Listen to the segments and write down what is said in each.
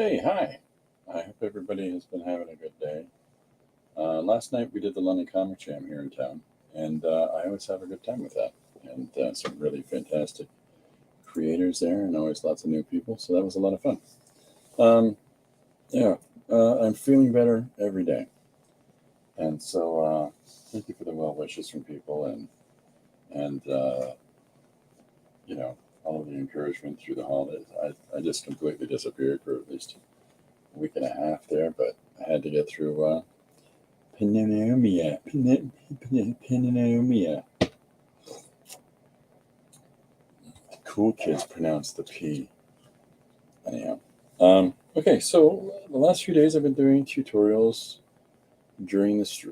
Hey, hi. I hope everybody has been having a good day. Last night we did the London Comic Jam here in town, and I always have a good time with that. And some really fantastic creators there, and always lots of new people. So that was a lot of fun. Um, yeah, I'm feeling better every day, and so thank you for the well wishes from people, and all of the encouragement through the holidays. I just completely disappeared for at least a week and a half there, but I had to get through Pneumonia. Pneumonia. Cool kids pronounce the P. Anyhow. Okay, so the last few days I've been doing tutorials. During this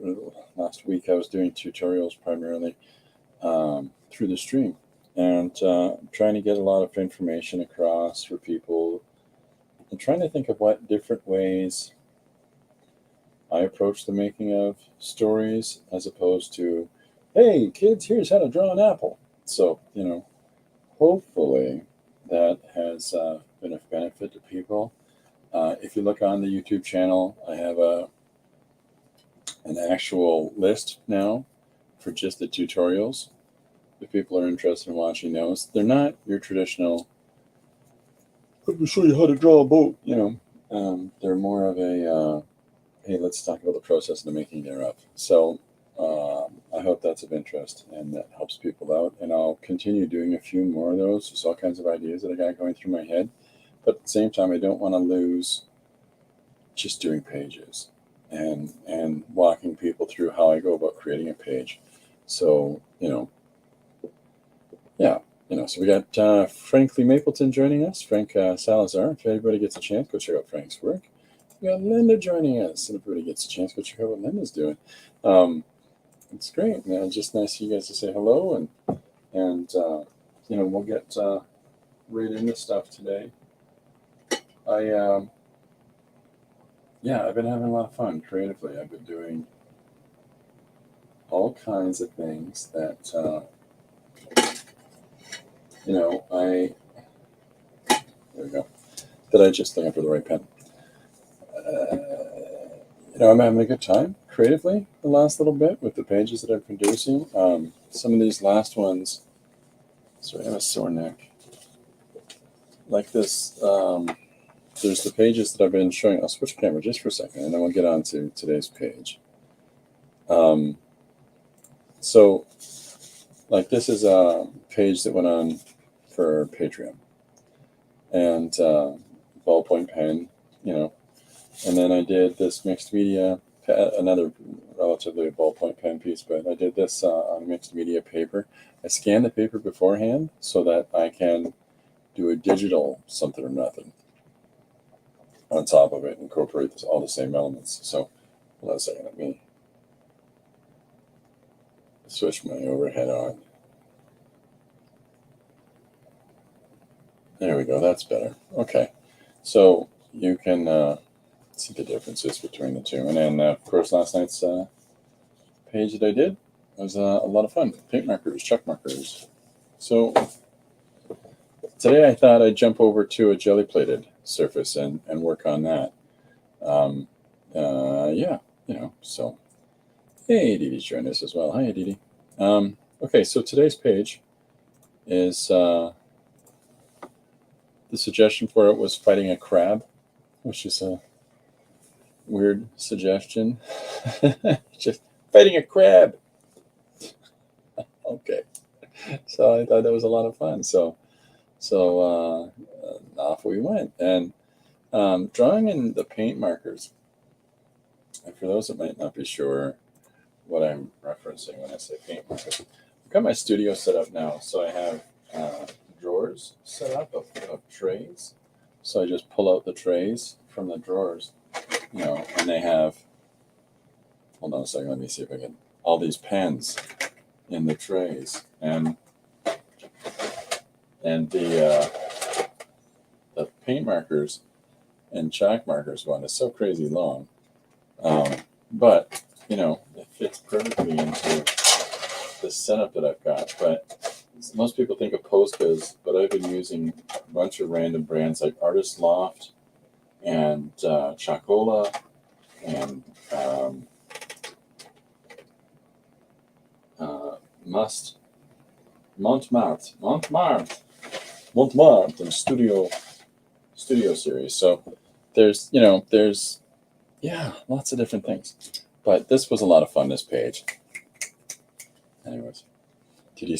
last week, I was doing tutorials primarily through the stream, and trying to get a lot of information across for people, and trying to think of what different ways I approach the making of stories as opposed to, hey, kids, here's how to draw an apple. So, hopefully that has been of benefit to people. If you look on the YouTube channel, I have an actual list now for just the tutorials. If people are interested in watching those, they're not your traditional, let me show you how to draw a boat, they're more of a, hey, let's talk about the process and the making thereof. So I hope that's of interest and that helps people out. And I'll continue doing a few more of those. There's all kinds of ideas that I got going through my head. But at the same time, I don't want to lose just doing pages and walking people through how I go about creating a page. So, so we got Frank Lee Mapleton joining us, Frank Salazar. If anybody gets a chance, go check out Frank's work. We got Linda joining us, and if everybody gets a chance, go check out what Linda's doing. It's great, man. Just nice of you guys to say hello, and we'll get right into stuff today. I've been having a lot of fun creatively. I've been doing all kinds of things that there we go. That I just looking for the right pen. I'm having a good time creatively the last little bit with the pages that I'm producing. Some of these last ones, sorry, I have a sore neck. Like this, there's the pages that I've been showing. I'll switch camera just for a second, and then we'll get on to today's page. So, like this is a page that went on for Patreon, and ballpoint pen, and then I did this mixed media, another relatively ballpoint pen piece, but I did this on mixed media paper. I scanned the paper beforehand so that I can do a digital something or nothing on top of it, incorporate all the same elements. So, hold on a second, let me switch my overhead on. There we go, that's better. Okay, so you can see the differences between the two. And then, of course, last night's page that I did was a lot of fun. Paint markers, chalk markers. So today I thought I'd jump over to a jelly-plated surface and work on that. So hey, Didi's joined us as well. Hi, Didi. Okay, so today's page is the suggestion for it was fighting a crab, which is a weird suggestion. Just fighting a crab. Okay, so I thought that was a lot of fun. So off we went, and drawing in the paint markers. And for those that might not be sure what I'm referencing when I say paint markers, I've got my studio set up now. So I have drawers set up of trays. So I just pull out the trays from the drawers, and they have, hold on a second, let me see if I can, all these pens in the trays, and the paint markers and chalk markers one is so crazy long, but it fits perfectly into the setup that I've got. But most people think of Poscas, but I've been using a bunch of random brands like Artist Loft and Chacola and Montmartre, and studio series. So there's lots of different things. But this was a lot of fun. This page. Anyways, TD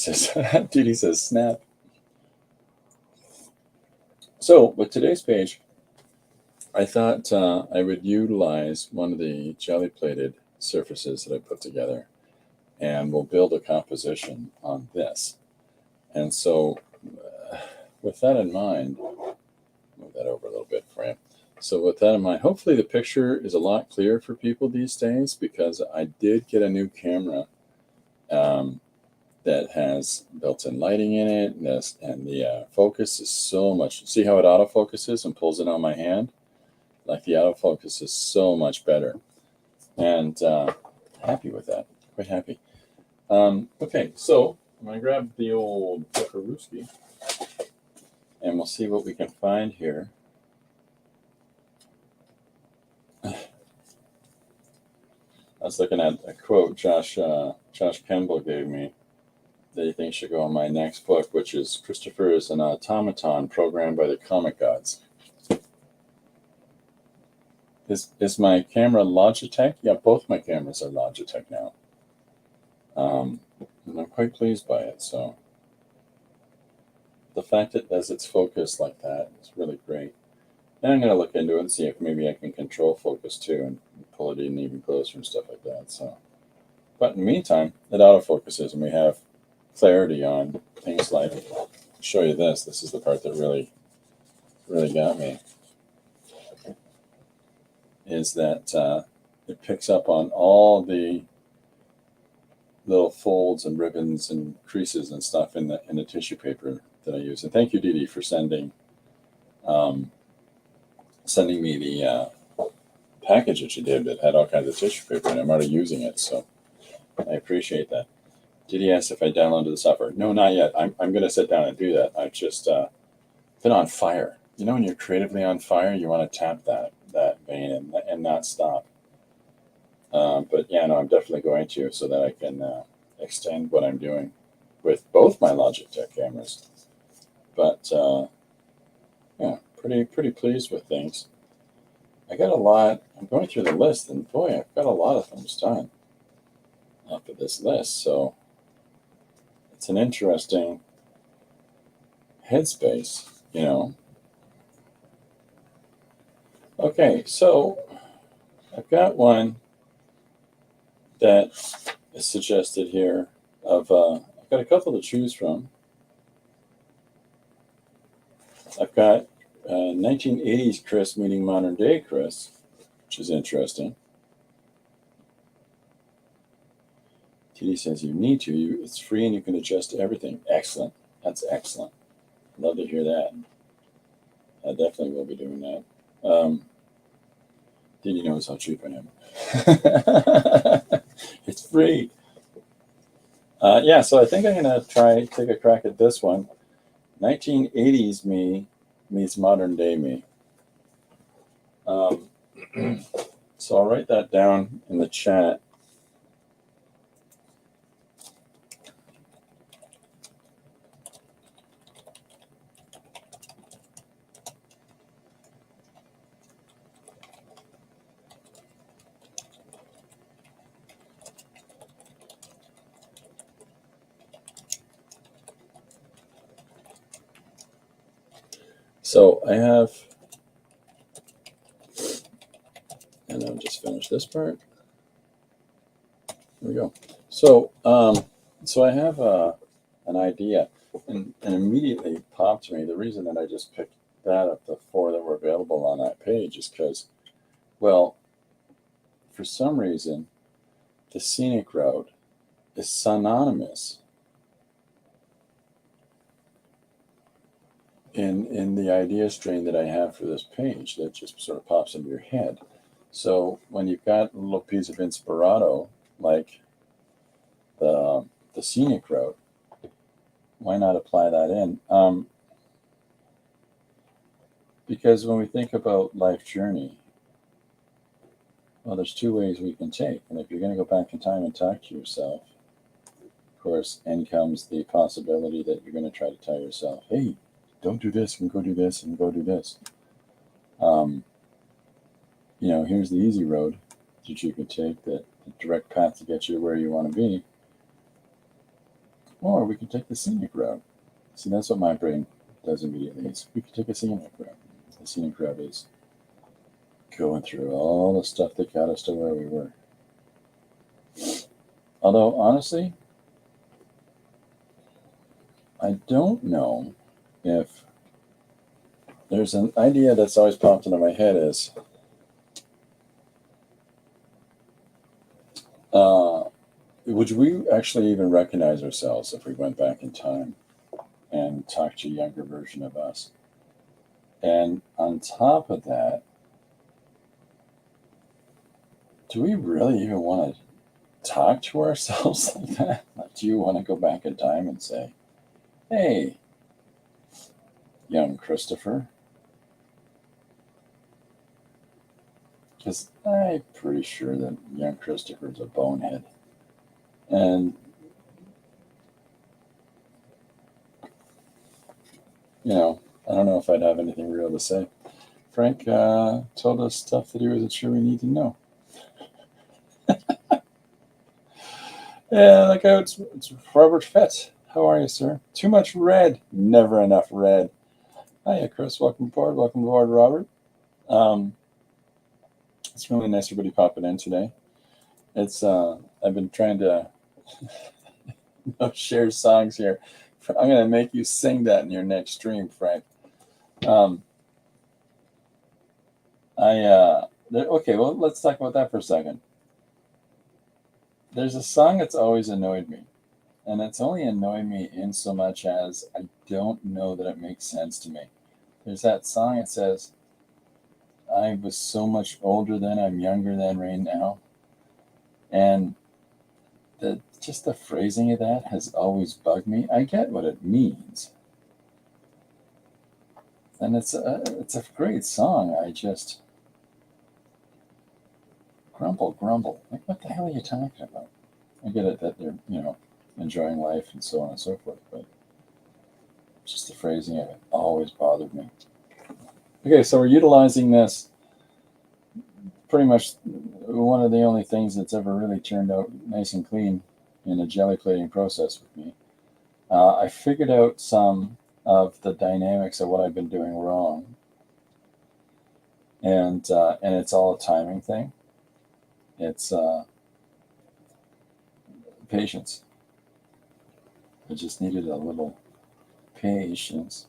says snap. So with today's page, I thought I would utilize one of the jelly plated surfaces that I put together, and we'll build a composition on this. And so with that in mind, move that over a little bit for you. So with that in mind, hopefully the picture is a lot clearer for people these days, because I did get a new camera that has built-in lighting in it, and the focus is so much. See how it autofocuses and pulls it on my hand? Like, the autofocus is so much better, and happy with that. Quite happy. Okay, so I'm gonna grab the old Buckarooski, and we'll see what we can find here. I was looking at a quote Josh Kemble gave me that he thinks should go on my next book, which is Christopher is an automaton programmed by the comic gods. Is my camera Logitech? Yeah, both my cameras are Logitech now. And I'm quite pleased by it. So the fact it does its focus like that is really great. And I'm going to look into it and see if maybe I can control focus too and pull it in even closer and stuff like that. So, but in the meantime, it autofocuses, and we have clarity on things like, I'll show you this. This is the part that really got me, is that it picks up on all the little folds and ribbons and creases and stuff in the tissue paper that I use. And thank you, Dee, for sending me the package that you did that had all kinds of tissue paper, and I'm already using it, so I appreciate that. Did he ask if I downloaded the software? No, not yet. I'm going to sit down and do that. I've just been on fire. You know, when you're creatively on fire, you want to tap that vein and not stop. But yeah, no, I'm definitely going to, so that I can extend what I'm doing with both my Logitech cameras. But yeah, pretty pleased with things. I got a lot. I'm going through the list, and boy, I've got a lot of things done off of this list. So it's an interesting headspace, you know. Okay, so I've got one that is suggested here of, I've got a couple to choose from. I've got 1980s Chris meeting modern day Chris, which is interesting. TD says you need to. It's free and you can adjust everything. Excellent. That's excellent. Love to hear that. I definitely will be doing that. TD knows how cheap I am. It's free. Yeah, so I think I'm going to take a crack at this one. 1980s me meets modern day me. So I'll write that down in the chat. So I have, and I'll just finish this part. There we go. So, so I have an idea, and immediately popped to me. The reason that I just picked that up, the 4 that were available on that page, is because, well, for some reason, the scenic route is synonymous in the idea strain that I have for this page that just sort of pops into your head. So when you've got a little piece of inspirato, like the scenic route, why not apply that in? Because when we think about life journey, well, there's two ways we can take. And if you're going to go back in time and talk to yourself, of course, in comes the possibility that you're going to try to tell yourself, hey, don't do this and go do this and go do this. Here's the easy road that you can take, the direct path to get you where you want to be. Or we can take the scenic route. See, that's what my brain does immediately. We could take a scenic route. The scenic route is going through all the stuff that got us to where we were. Although, honestly, I don't know if there's an idea that's always popped into my head is would we actually even recognize ourselves if we went back in time and talked to a younger version of us? And on top of that, do we really even want to talk to ourselves like that? Like, do you want to go back in time and say, hey, young Christopher? Because I'm pretty sure that young Christopher's a bonehead. And, I don't know if I'd have anything real to say. Frank told us stuff that he wasn't sure we need to know. Yeah, look out, it's Robert Fett. How are you, sir? Too much red. Never enough red. Hiya, Chris. Welcome aboard. Welcome aboard, Robert. It's really nice everybody popping in today. It's I've been trying to share songs here. I'm gonna make you sing that in your next stream, Frank. Okay, well, let's talk about that for a second. There's a song that's always annoyed me, and it's only annoyed me in so much as I don't know that it makes sense to me. There's that song that says, I was so much older then, I'm younger than right now. And just the phrasing of that has always bugged me. I get what it means. And it's a great song. I just grumble. Like, what the hell are you talking about? I get it that they're, enjoying life and so on and so forth, but just the phrasing of it always bothered me. Okay, so we're utilizing this. Pretty much one of the only things that's ever really turned out nice and clean in a jelly plating process with me. I figured out some of the dynamics of what I've been doing wrong, and it's all a timing thing. It's patience. I just needed a little patience.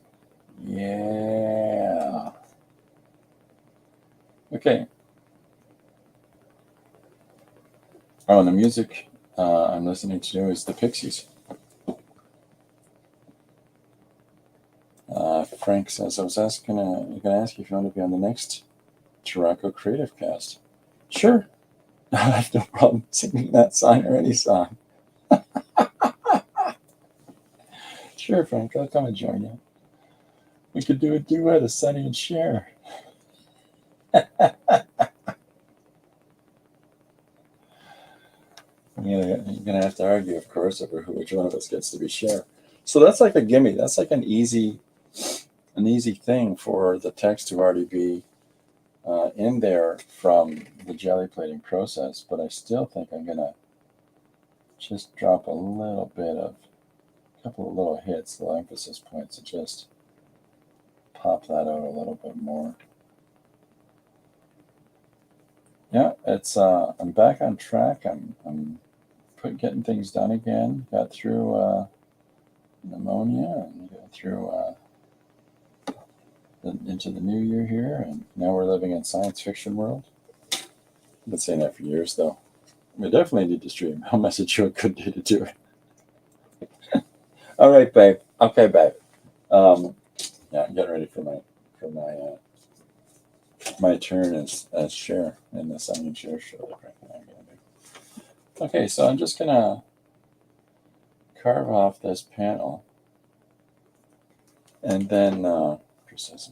Yeah. Okay. Oh, and the music I'm listening to is the Pixies. Frank says, I was going to ask you if you want to be on the next Taraco Creative Cast. Sure. I have no problem singing that song or any song. Sure, Frank, I'll come and join you. We could do a duet of Sonny and Cher. You're gonna have to argue, of course, over which one of us gets to be Cher. So that's like a gimme. That's like an easy thing for the text to already be in there from the jelly plating process. But I still think I'm gonna just drop a little bit of a couple of little hits, little emphasis points, to just pop that out a little bit more. Yeah, it's I'm back on track. I'm getting things done again. Got through pneumonia and got through into the new year here, and now we're living in science fiction world. I've been saying that for years, though. We definitely need to stream. I'll message you a good day to do it. All right, babe. Okay, babe. Yeah, I'm getting ready for my turn as Cher in the Sonny and Cher show that Frank and I are going to do. Okay, so I'm just going to carve off this panel, and then Chris says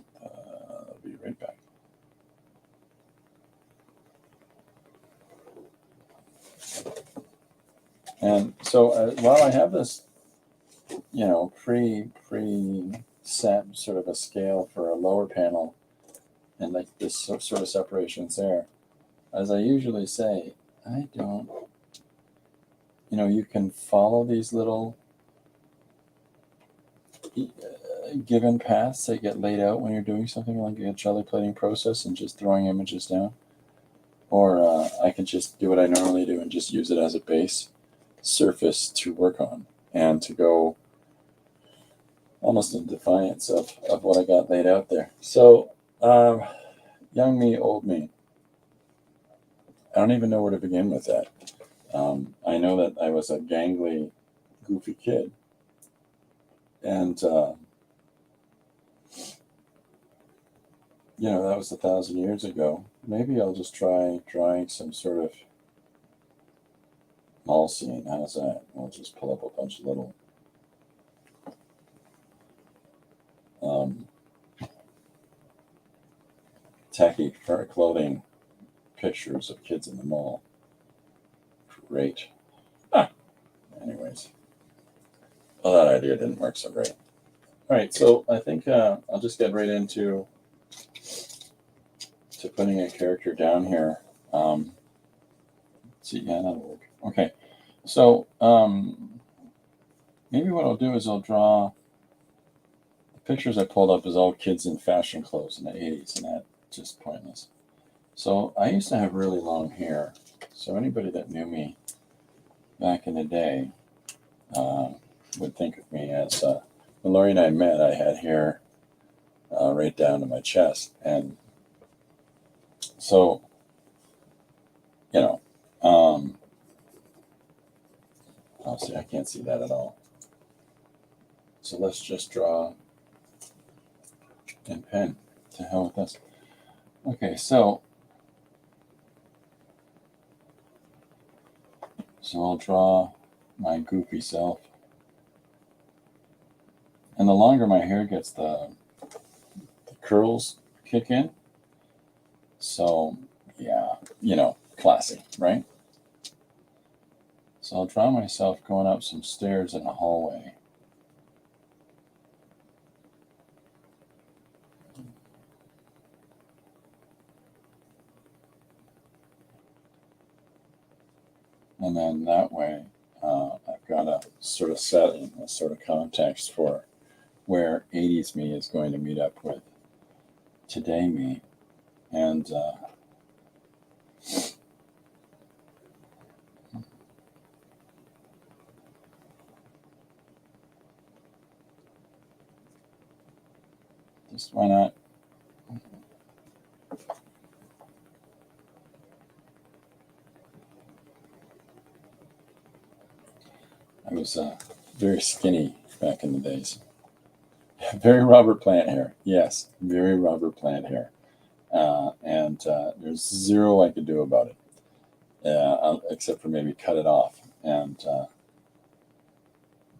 And so while I have this, pre set sort of a scale for a lower panel and like this sort of separations there, as I usually say, I don't, you can follow these little given paths that get laid out when you're doing something like a jelly plating process and just throwing images down. Or I can just do what I normally do and just use it as a base surface to work on and to go almost in defiance of what I got laid out there. So, young me, old me. I don't even know where to begin with that. I know that I was a gangly, goofy kid. And, that was 1,000 years ago. Maybe I'll just try drawing some sort of mall scene. How's that? I'll just pull up a bunch of little tacky clothing pictures of kids in the mall. Great. Anyways. Well, that idea didn't work so great. All right, so I think I'll just get right into putting a character down here. Let's see, yeah, that'll work. Okay, so maybe what I'll do is I'll draw the pictures I pulled up as all kids in fashion clothes in the 80s, and that's just pointless. So I used to have really long hair. So anybody that knew me back in the day would think of me as when Lori and I met, I had hair right down to my chest. And so, oh, see, I can't see that at all. So let's just draw in pen. To hell with this. Okay, so I'll draw my goofy self. And the longer my hair gets, the curls kick in. So, yeah, classy, right? So I'll draw myself going up some stairs in a hallway. And then that way, I've got a sort of setting, a sort of context for where 80s me is going to meet up with today me. And just why not? I was very skinny back in the days. Very Robert Plant hair. Yes, very Robert Plant hair. And there's zero I could do about it, except for maybe cut it off. And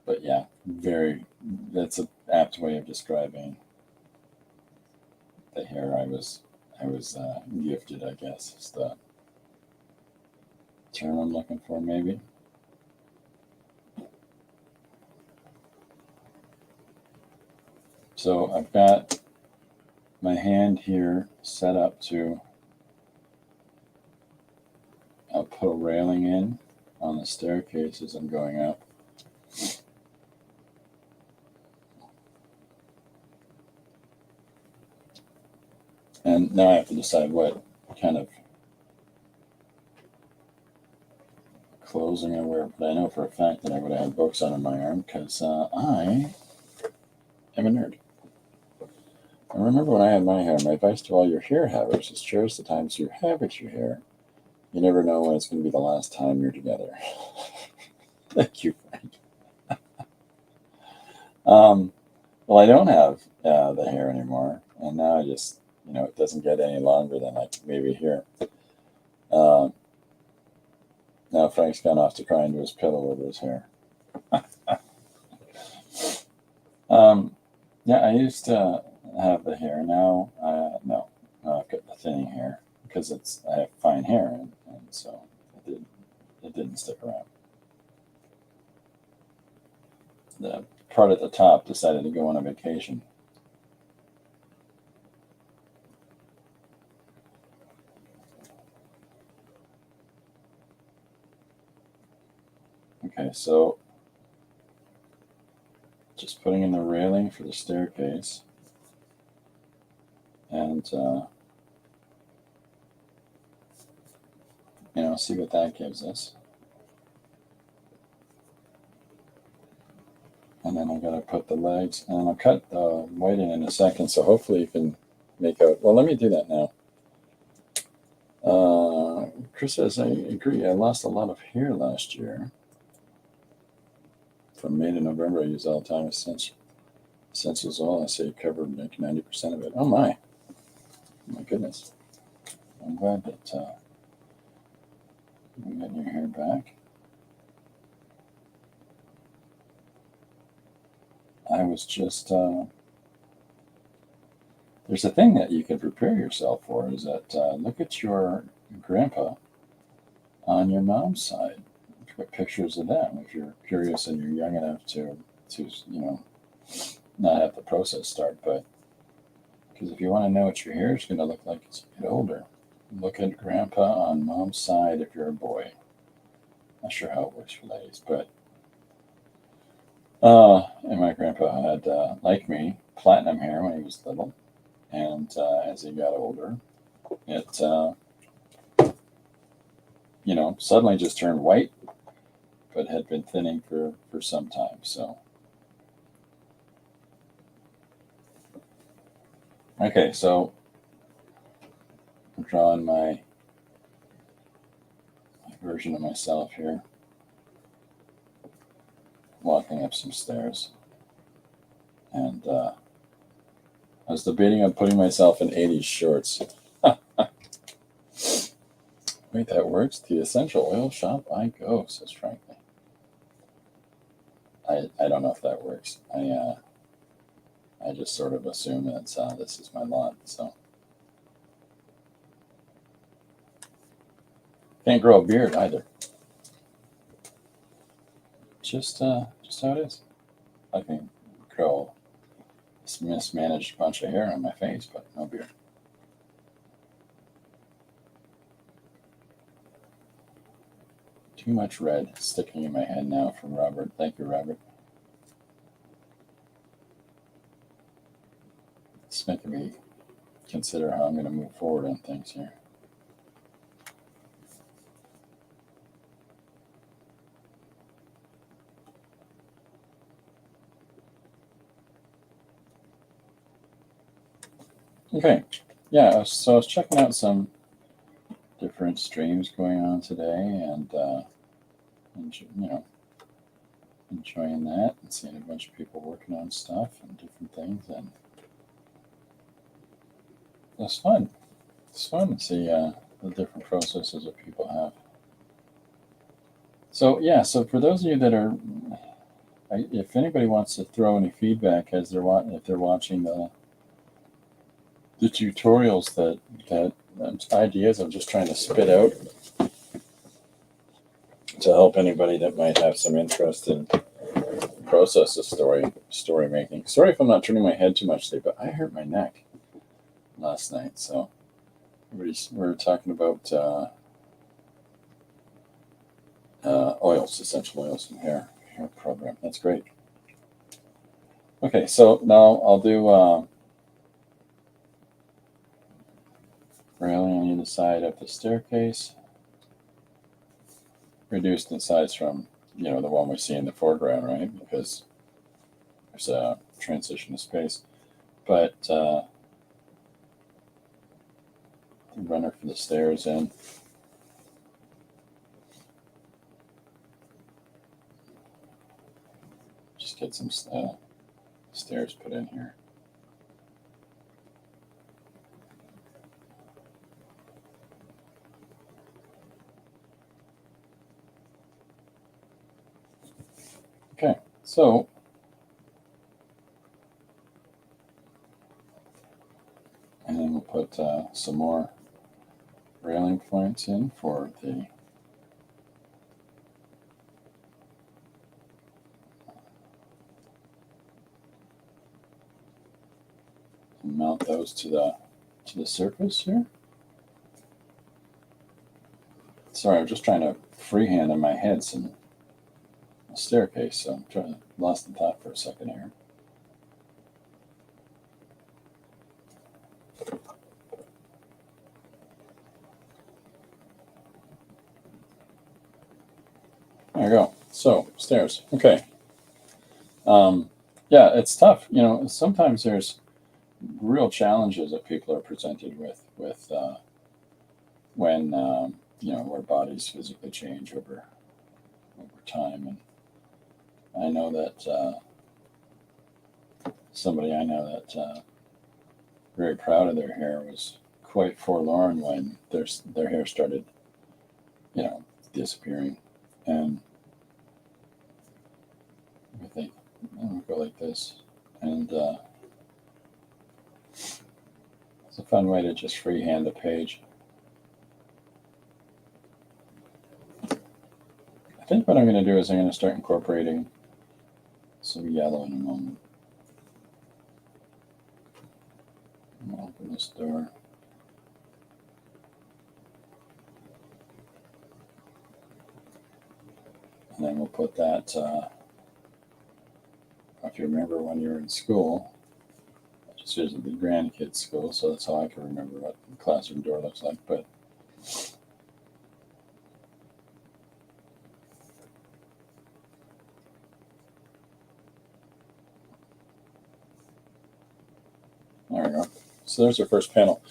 but yeah, that's an apt way of describing the hair I was gifted, I guess is the term I'm looking for, maybe. So I've got my hand here set up to I'll put a railing in on the staircase as I'm going up. And now I have to decide what kind of clothes I'm going to wear. But I know for a fact that I would have had books under my arm because I am a nerd. And remember when I had my hair, my advice to all your hair havers is cherish the times you have with your hair. You never know when it's going to be the last time you're together. Thank you, Frank. Well, I don't have the hair anymore. And now I just, it doesn't get any longer than like maybe here. Now Frank's gone off to cry into his pillow over his hair. Yeah, I used to have the hair. Now, no, I've got the thinning hair because I have fine hair, and so it it didn't stick around. The part at the top decided to go on a vacation. Okay, so just putting in the railing for the staircase, and see what that gives us. And then I'm going to put the legs, and I'll cut the white in a second, so hopefully you can make out. Well, let me do that now. Chris says, I agree. I lost a lot of hair last year. From May to November, I use all the time. Essentials all. I say it covered like 90% of it. Oh my goodness! I'm glad that you're getting your hair back. I was just there's a thing that you can prepare yourself for. Is that look at your grandpa on your mom's side. Put pictures of them if you're curious and you're young enough to not have the process start. But because if you want to know what your hair is going to look like as you get older, look at grandpa on mom's side if you're a boy. Not sure how it works for ladies, but and my grandpa had, like me, platinum hair when he was little, and as he got older, it suddenly just turned white, but had been thinning for some time. So okay, so I'm drawing my version of myself here, walking up some stairs, and I was debating on putting myself in 80s shorts. Wait, that works? The essential oil shop I go, says Franklin. I don't know if that works. I just sort of assume that this is my lot. So can't grow a beard either. Just how it is. I can grow this mismanaged bunch of hair on my face, but no beard. Too much red sticking in my head now from Robert. Thank you, Robert. It's making me consider how I'm going to move forward on things here. Okay, yeah, so I was checking out some different streams going on today, and enjoying that and seeing a bunch of people working on stuff and different things, and it's fun. It's fun to see the different processes that people have. So yeah, so for those of you that are, if anybody wants to throw any feedback as if they're watching the tutorials that ideas I'm just trying to spit out to help anybody that might have some interest in process of story making. Sorry if I'm not turning my head too much today, but I hurt my neck last night. So we're talking about oils, essential oils and hair program. That's great. Okay, so now I'll do railing on either side of the staircase. Reduced in size from the one we see in the foreground, right? Because there's a transition of space. But the runner for the stairs in. Just get some stairs put in here. Okay, so and then we'll put some more railing points in for the mount those to the surface here. Sorry, I'm just trying to freehand in my head some staircase, so I'm trying to lost the thought for a second here. There you go. So stairs. Okay. Yeah, it's tough. Sometimes there's real challenges that people are presented with when where bodies physically change over time. And I know that somebody I know that very proud of their hair was quite forlorn when their hair started, disappearing. And I think I'll go like this, and it's a fun way to just freehand a page. I think what I'm going to do is I'm going to start incorporating some yellow in a moment. I'll open this door. And then we'll put that, if you remember when you were in school, I just visited the grandkids' school, so that's how I can remember what the classroom door looks like. But there we go. So there's our first panel.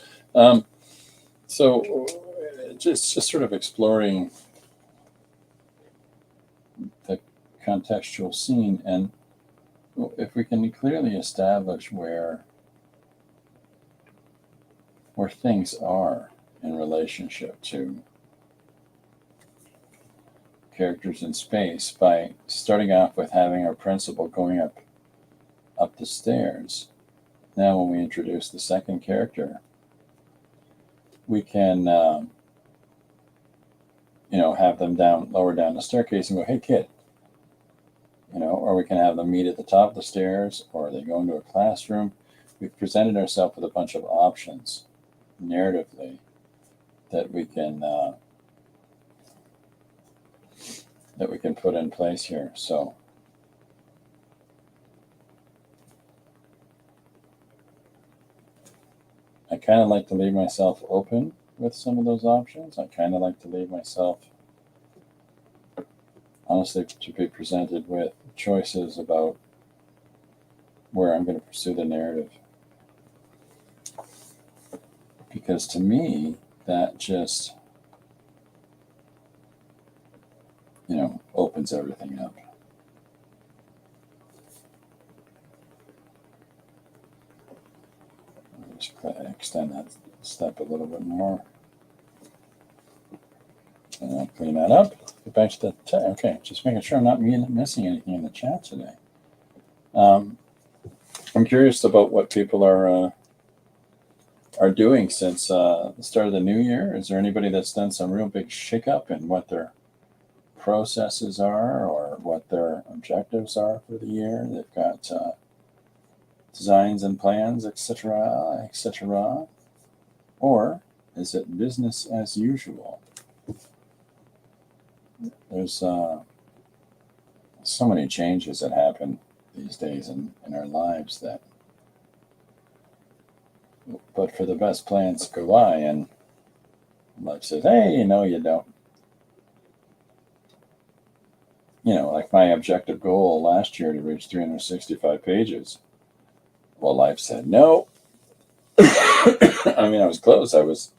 So just sort of exploring the contextual scene, and if we can clearly establish where things are in relationship to characters in space by starting off with having our principal going up the stairs. Now when we introduce the second character, we can have them lower down the staircase and go, "Hey kid," or we can have them meet at the top of the stairs, or they go into a classroom. We've presented ourselves with a bunch of options narratively that we can put in place here. So I kind of like to leave myself open with some of those options. I kind of like to leave myself, honestly, to be presented with choices about where I'm going to pursue the narrative. Because to me, that just, opens everything up. Just extend that step a little bit more. And I'll clean that up. Get back to the chat. Okay, just making sure I'm not missing anything in the chat today. I'm curious about what people are doing since the start of the new year. Is there anybody that's done some real big shakeup in what their processes are or what their objectives are for the year? They've got designs and plans, etc., etc. Or is it business as usual? There's so many changes that happen these days in our lives that, but for the best plans go by, and life says, hey, you don't. Like my objective goal last year to reach 365 pages. Well, life said no. I mean, I was close. I was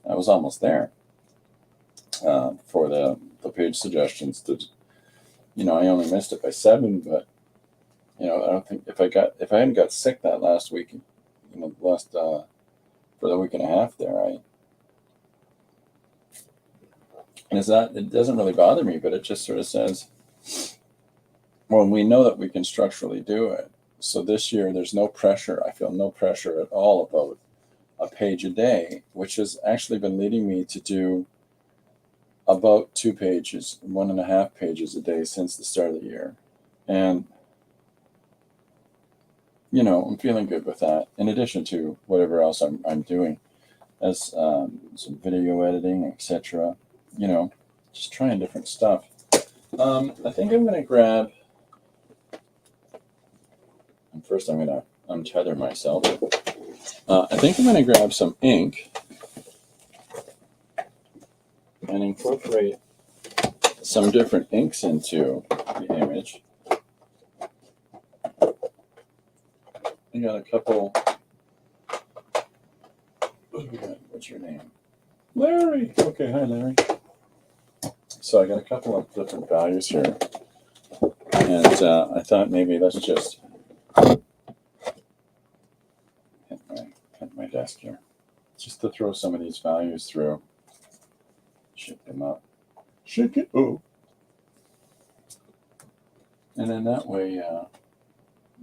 almost there. For the page suggestions, I only missed it by 7, but I don't think if I hadn't got sick that last week, for the week and a half there, it doesn't really bother me, but it just sort of says, well, we know that we can structurally do it. So this year, there's no pressure. I feel no pressure at all about a page a day, which has actually been leading me to do about 2 pages, 1.5 pages a day since the start of the year. And, I'm feeling good with that. In addition to whatever else I'm doing, as some video editing, etc. Just trying different stuff. I think I'm going to grab. First, I'm going to untether myself. I think I'm going to grab some ink and incorporate some different inks into the image. I got a couple. What do we got? What's your name? Larry. Okay, hi Larry. So I got a couple of different values here, and I thought maybe let's just hit my desk here, just to throw some of these values through, shake them up, shake it up, and then that way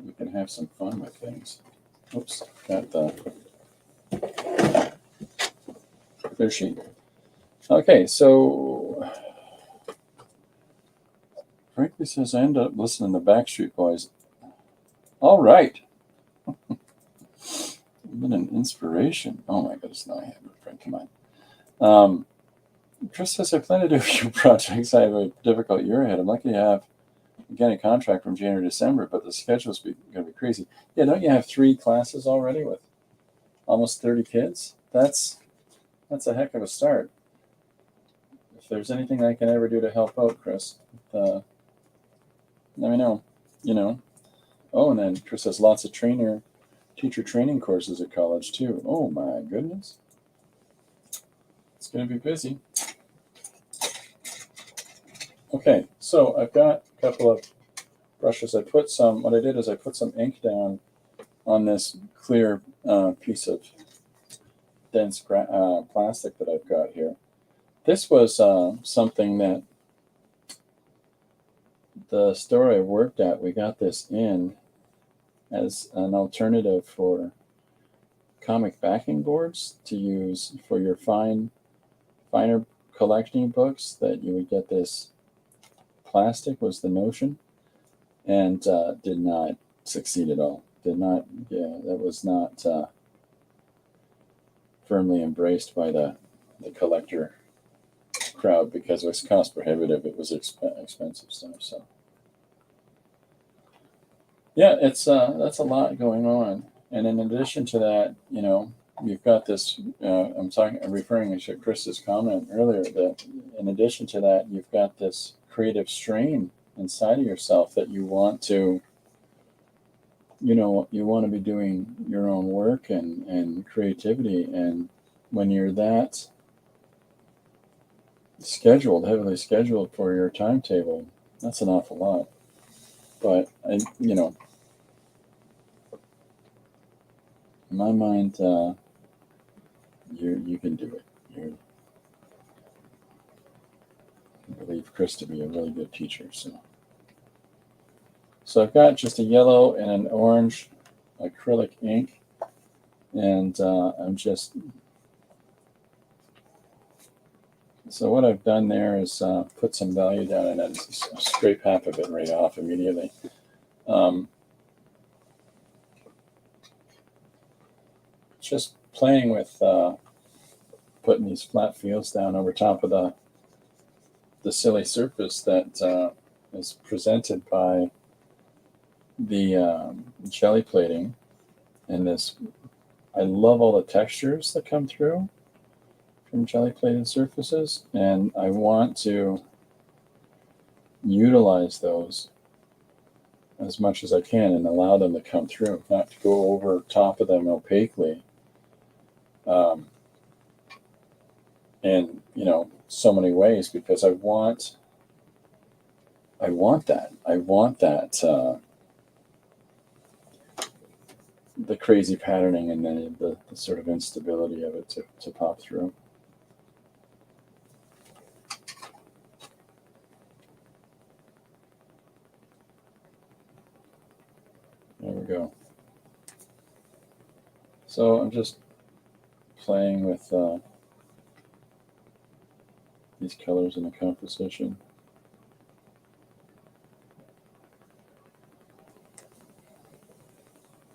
we can have some fun with things. Oops, got the clear sheet. Okay, so Frankie says I end up listening to Backstreet Boys. All right. Been an inspiration. Oh my goodness, no, I haven't, Frank. Come on. Chris says I plan to do a few projects. I have a difficult year ahead. I'm lucky to have again a contract from January to December, but the schedule's going to be crazy. Yeah, don't you have 3 classes already with almost 30 kids? That's a heck of a start. If there's anything I can ever do to help out, Chris, let me know. Oh, and then Chris has lots of teacher training courses at college too. Oh my goodness. It's going to be busy. Okay, so I've got a couple of brushes. What I did is I put some ink down on this clear piece of dense plastic that I've got here. This was something that the store I worked at, we got this in as an alternative for comic backing boards to use for your finer collecting books, that you would get this plastic was the notion, and did not succeed at all. That was not firmly embraced by the collector crowd because it was cost prohibitive. It was expensive stuff. So yeah, it's that's a lot going on. And in addition to that, you've got this. I'm referring to Chris's comment earlier that in addition to that, you've got this creative strain inside of yourself that you want to. You want to be doing your own work and creativity, and when you're that heavily scheduled for your timetable, that's an awful lot. But in my mind, you can do it. I believe Chris to be a really good teacher. So I've got just a yellow and an orange acrylic ink, and I'm just. So what I've done there is put some value down and then scrape half of it right off immediately. Just playing with putting these flat fields down over top of the silly surface that is presented by the jelly plating. And this, I love all the textures that come through from jelly plated surfaces, and I want to utilize those as much as I can and allow them to come through, not to go over top of them opaquely. In so many ways, because I want that. I want that the crazy patterning and then the sort of instability of it to pop through. There we go. So I'm just playing with these colors in the composition.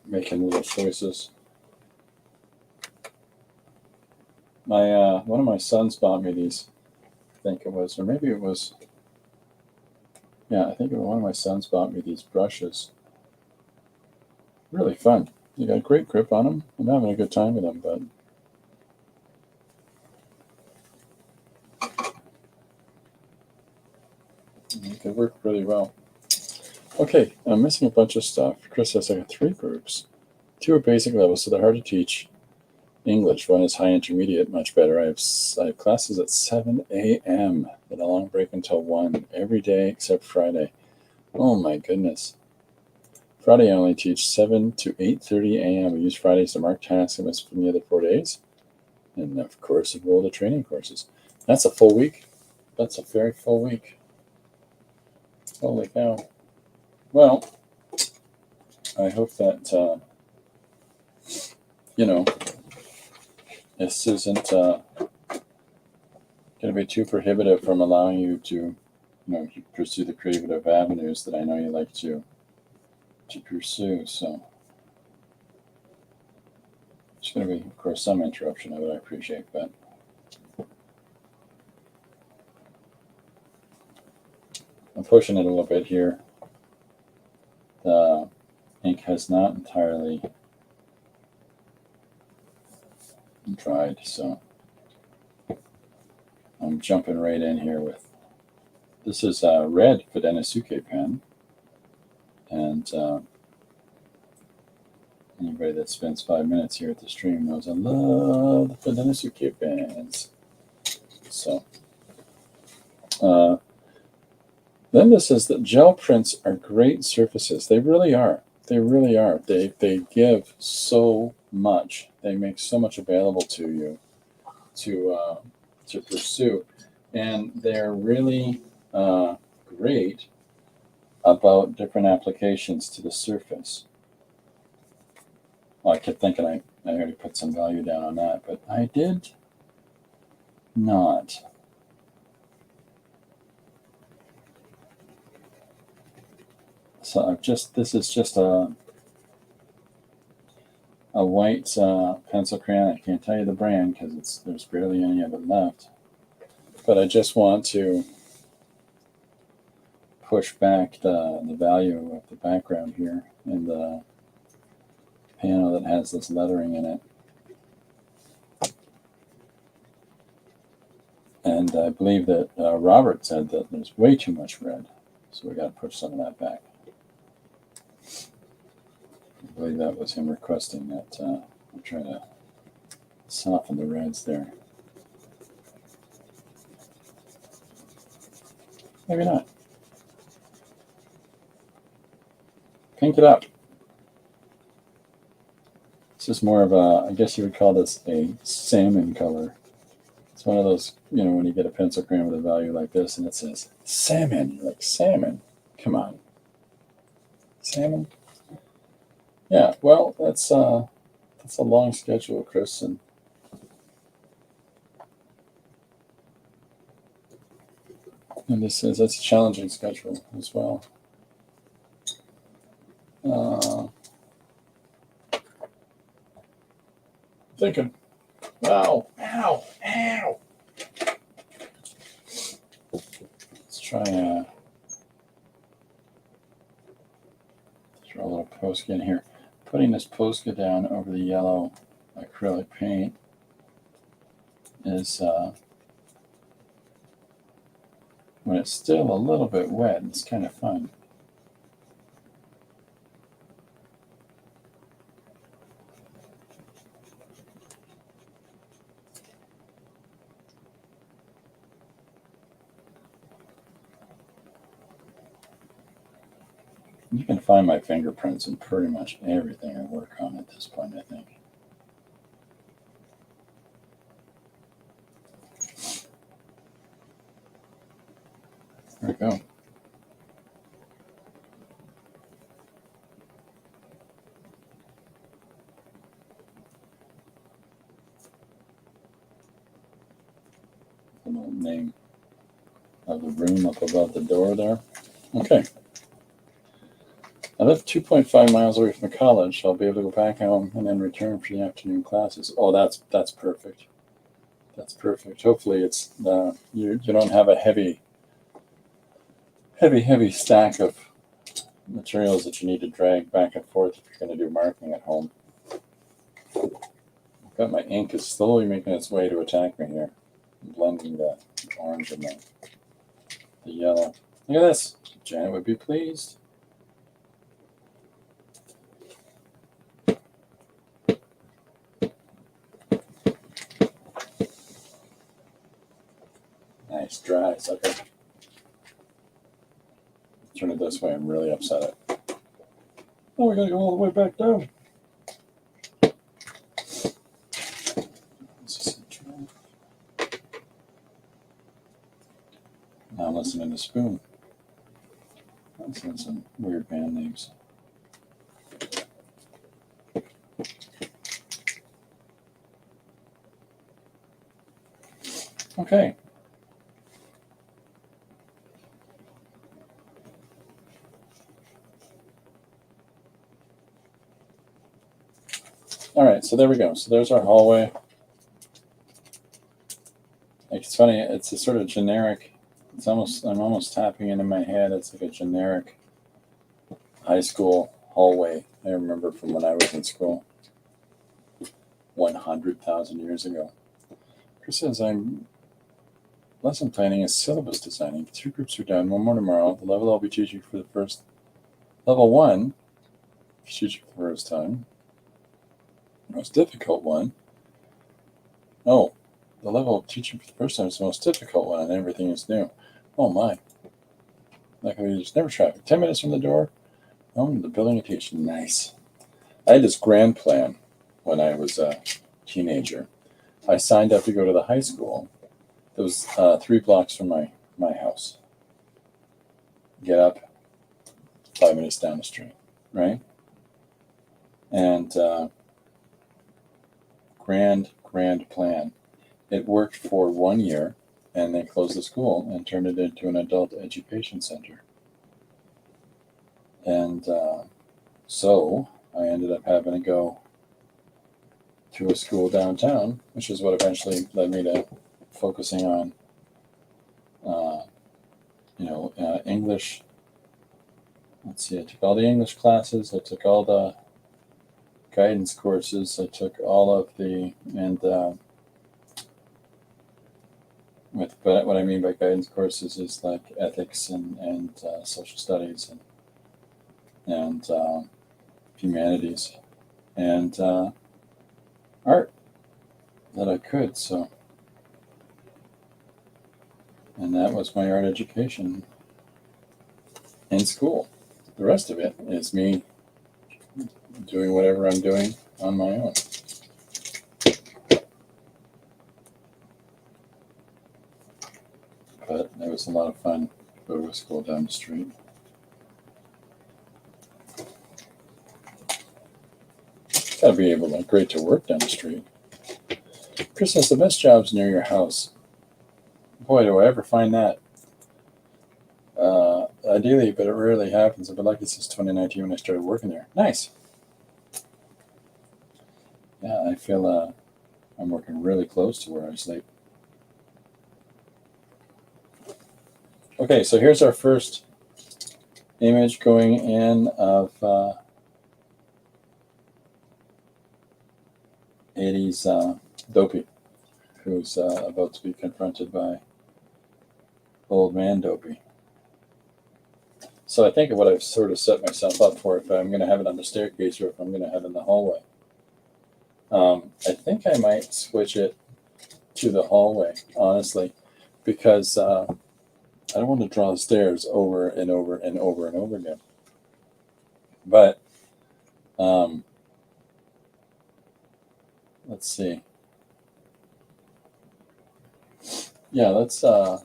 making little choices. My one of my sons bought me these. I think it was, or maybe it was. Yeah, I think one of my sons bought me these brushes. Really fun. You got a great grip on them. I'm having a good time with them, but it could work really well. Okay, I'm missing a bunch of stuff. Chris says I got 3 groups. 2 are basic levels, so they're hard to teach. English, 1 is high intermediate, much better. I have classes at 7 a.m. with a long break until 1 every day except Friday. Oh my goodness. Friday I only teach 7 to 8:30 a.m. We use Fridays to mark tasks I missed from the other 4 days. And of course, enroll the training courses. That's a full week. That's a very full week. Holy cow. Well, I hope that, this isn't going to be too prohibitive from allowing you to, pursue the creative avenues that I know you like to pursue. So there's going to be, of course, some interruption of it, I appreciate, but I'm pushing it a little bit here. The ink has not entirely dried, so I'm jumping right in here with, this is a red Fudenosuke pen, and anybody that spends 5 minutes here at the stream knows I love the Fudenosuke pens. So then this says that gel prints are great surfaces. They really are. They really are. They give so much. They make so much available to you to pursue, and they're really great about different applications to the surface. Well, I kept thinking I already put some value down on that, but I did not. So this is just a white pencil crayon. I can't tell you the brand because there's barely any of it left. But I just want to push back the value of the background here in the panel that has this lettering in it. And I believe that Robert said that there's way too much red, so we got to push some of that back. I believe that was him requesting that we try to soften the reds there. Maybe not. Pink it up. This is more of a, I guess you would call this a salmon color. It's one of those, when you get a pencil crayon with a value like this and it says salmon, you're like, salmon? Come on. Salmon? Yeah, well, that's a long schedule, Chris, and this says that's a challenging schedule as well. Thinking, ow. Let's try throw a little Posca in here. Putting this Posca down over the yellow acrylic paint is when it's still a little bit wet, it's kind of fun. You can find my fingerprints in pretty much everything I work on at this point, I think. There we go. The little name of the room up above the door there. Okay. I live 2.5 miles away from college, so I'll be able to go back home and then return for the afternoon classes. Oh, that's perfect. That's perfect. Hopefully, it's you don't have a heavy stack of materials that you need to drag back and forth if you're going to do marking at home. I've got my ink is slowly making its way to attack me here, blending the orange and the yellow. Look at this. Janet would be pleased. Nice, dry sucker. Turn it this way. I'm really upset at it. Oh, we gotta go all the way back down. Now I'm listening to Spoon. I'm listening to some weird band names. Okay. All right, so there we go. So there's our hallway. It's funny. It's a sort of generic. I'm almost tapping into my head. It's like a generic high school hallway. I remember from when I was in school 100,000 years ago. Chris says I'm lesson planning and syllabus designing. 2 groups are done. 1 more tomorrow. The level I'll be teaching for the first level 1. Teaching for the first time. The most difficult one. Oh, the level of teaching for the first time is the most difficult one, and everything is new. Oh my! Like there's never traffic. 10 minutes from the door. Oh, the building and teaching. Nice. I had this grand plan when I was a teenager. I signed up to go to the high school. It was 3 blocks from my house. Get up, 5 minutes down the street, right? And grand plan. It worked for 1 year, and they closed the school and turned it into an adult education center. And so I ended up having to go to a school downtown, which is what eventually led me to focusing on, English. Let's see, I took all the English classes, I took all the guidance courses, I took all of the, but what I mean by guidance courses is like ethics and social studies and humanities and art that I could. So, and that was my art education in school. The rest of it is me doing whatever I'm doing on my own. But it was a lot of fun to go to a school down the street. Gotta be able to great to work down the street. Chris says the best job's near your house. Boy, do I ever find that. Ideally, but it rarely happens. I've been lucky since 2019 when I started working there. Nice. Yeah, I feel I'm working really close to where I sleep. Okay, so here's our first image going in of 80s Dopey, who's about to be confronted by old man Dopey. So I think of what I've sort of set myself up for, if I'm going to have it on the staircase or if I'm going to have it in the hallway. I think I might switch it to the hallway, honestly, because I don't want to draw the stairs over and over and over and over again. But let's see. Yeah, let's I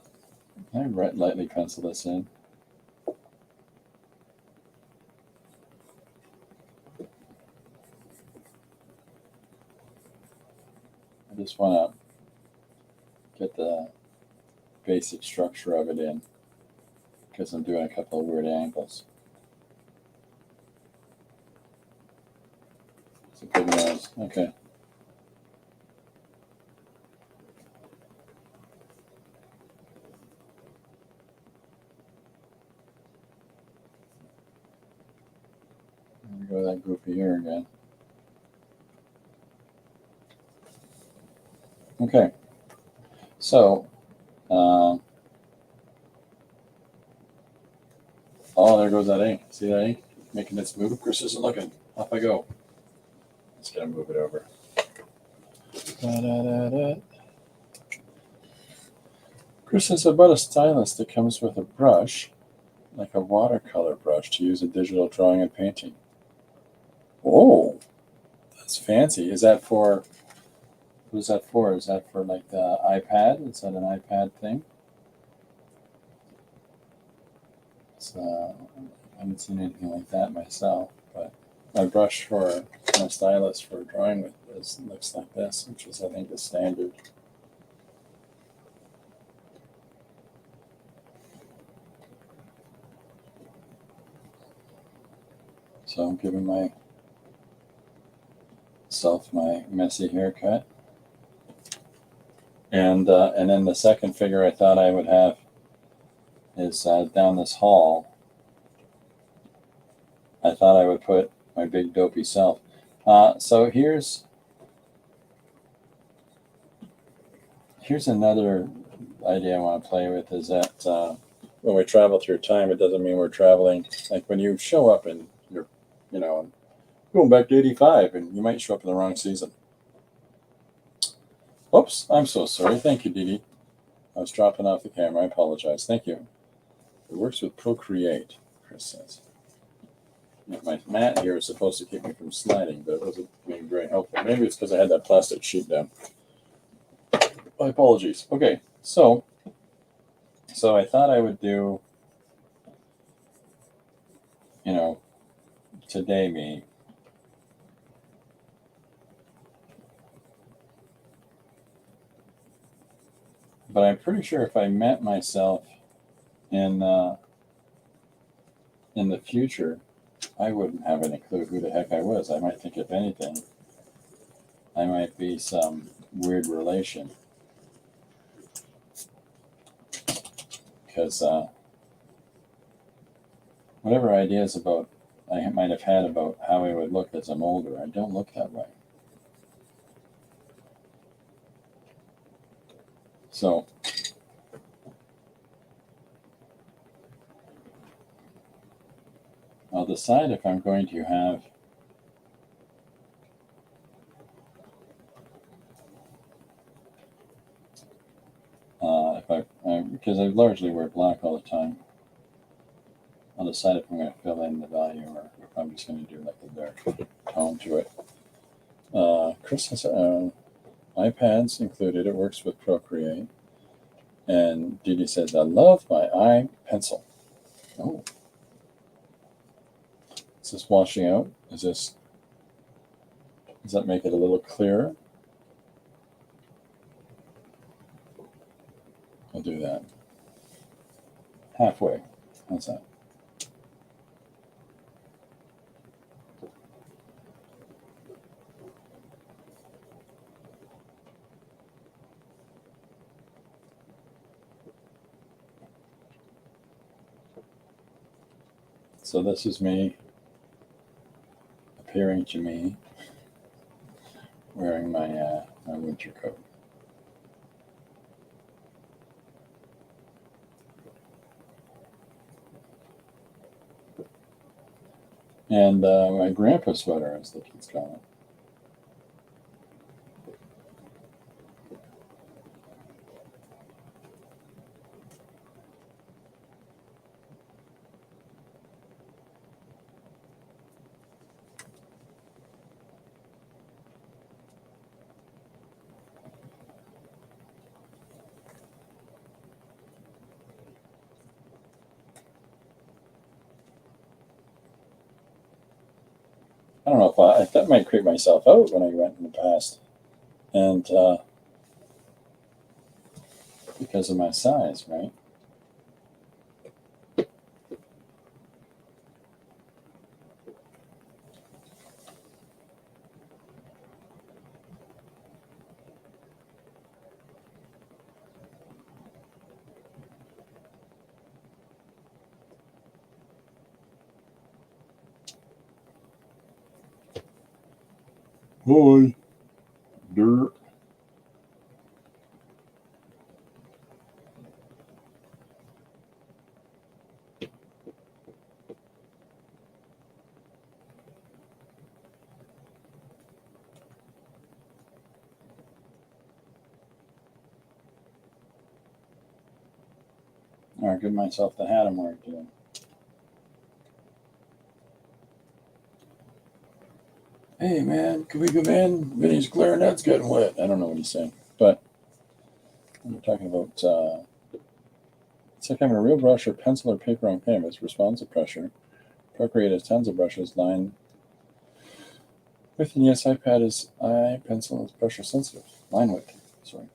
lightly pencil this in. I just want to get the basic structure of it in because I'm doing a couple of weird angles. It's a big nose. Okay. There we go, that goofy ear again. Okay. So, oh, there goes that ink. See that ink making its move? Chris isn't looking. Off I go. Just gotta move it over. Da-da-da-da. Chris says about a stylus that comes with a brush, like a watercolor brush, to use in digital drawing and painting. Oh, that's fancy. Is that for? What is that for? Is that for like the iPad? Is that an iPad thing? I haven't seen anything like that myself, but my brush for my stylus for drawing with looks like this, which is I think the standard. So I'm giving myself my messy haircut, and then the second figure I thought I would have is down this hall. I thought I would put my big dopey self. So here's another idea I want to play with is that when we travel through time, it doesn't mean we're traveling. Like when you show up and you're, going back to 85 and you might show up in the wrong season. Oops, I'm so sorry. Thank you, Dee Dee. I was dropping off the camera. I apologize. Thank you. It works with Procreate, Chris says. My mat here is supposed to keep me from sliding, but it wasn't being very helpful. Maybe it's because I had that plastic sheet down. My apologies. Okay, so I thought I would do, today me. But I'm pretty sure if I met myself in the future, I wouldn't have any clue who the heck I was. I might think, if anything, I might be some weird relation. Because whatever ideas I might have had about how I would look as I'm older, I don't look that way. So I'll decide if I'm going to have because I largely wear black all the time. I'll decide if I'm going to fill in the value or if I'm just going to do like a dark tone to it. Chris has iPads included. It works with Procreate. And Didi says, I love my iPencil. Oh. Is this washing out? Does that make it a little clearer? I'll do that. Halfway. How's that? So this is me appearing to me wearing my winter coat. And my grandpa sweater, as the kids call it. I don't know if that might creep myself out when I went in the past. And because of my size, right? boy. Dirt. All right, give myself the hat I'm wearing today. Hey man, can we come in? Vinny's clarinet's getting wet. I don't know what he's saying, but we're talking about it's like having a real brush or pencil or paper on canvas. Responds to pressure. Procreate has tons of brushes lined with, and yes, iPad is iPencil is pressure sensitive. Line width, sorry.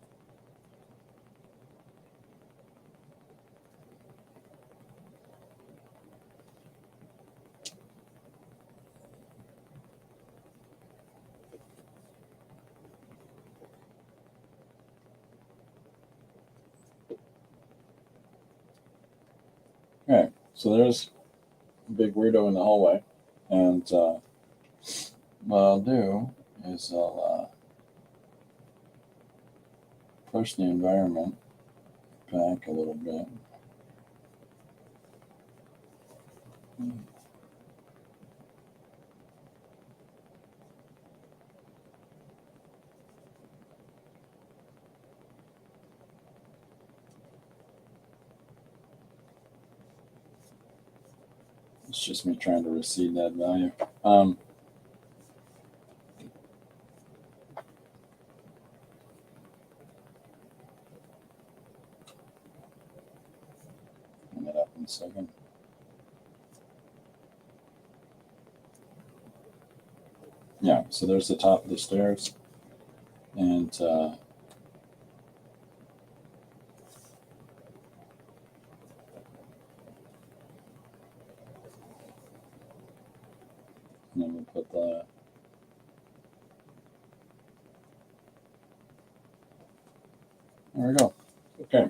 All right, so there's a big weirdo in the hallway, and what I'll do is I'll push the environment back a little bit. It's just me trying to recede that value. Bring that up in a second. Yeah, so there's the top of the stairs, and then we'll put that. There we go. Okay.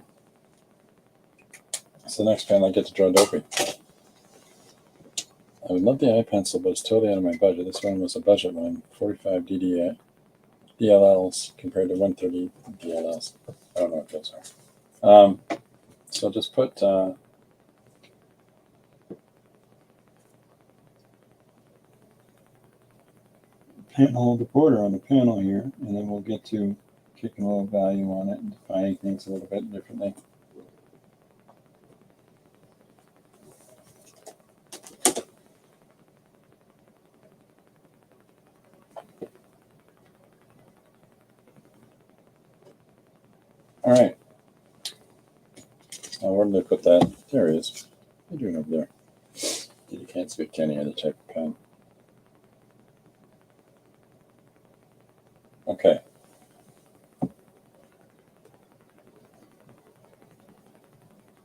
So the next pen I get to draw Dopey. I would love the iPencil, but it's totally out of my budget. This one was a budget one, 45 DLLs compared to 130 DLLs. I don't know what those are. So just put panel the border on the panel here, and then we'll get to kicking a little value on it and defining things a little bit differently. All right. Now, where did I put that? There it is. What are you doing over there? You can't speak to any other type of pen. Okay.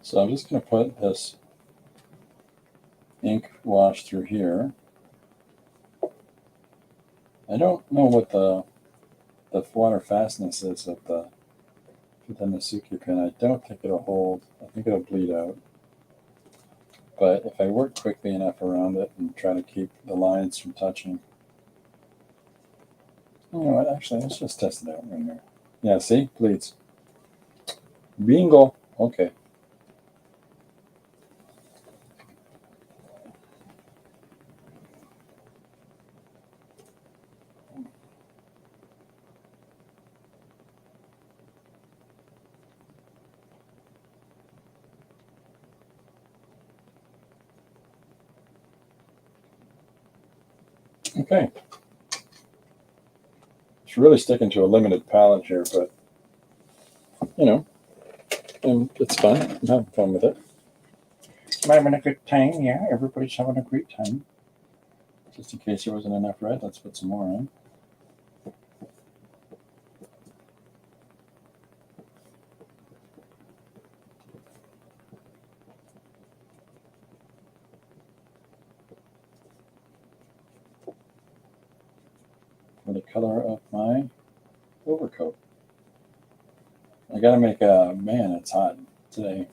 So I'm just going to put this ink wash through here. I don't know what the water fastness is of the Nasuki pen. I don't think it'll hold. I think it'll bleed out. But if I work quickly enough around it and try to keep the lines from touching. You know what? Actually, let's just test it out right here. Yeah, see? Bleeds. Bingo. Okay. Okay. It's really sticking to a limited palette here, but you know, and it's fun. I'm having fun with it. I'm having a good time. Yeah, everybody's having a great time. Just in case there wasn't enough red, let's put some more in. For the color of my overcoat. I gotta make a man, it's hot today